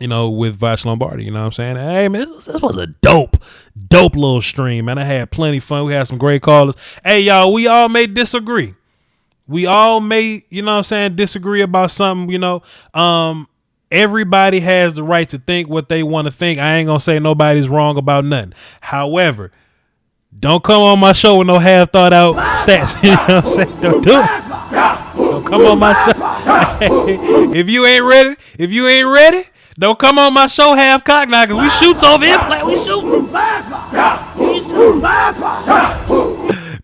With Voch Lombardi, you know what I'm saying? Hey, man, this was a dope little stream, man. I had plenty fun. We had some great callers. Hey, y'all, we all may disagree. We all may, disagree about something, Everybody has the right to think what they want to think. I ain't going to say nobody's wrong about nothing. However, don't come on my show with no half-thought-out stats. You know what I'm saying? Don't do it. Don't come on my show. Hey, if you ain't ready, don't come on my show half cocked now, because we shoots over here. We shoot.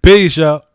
Peace, y'all.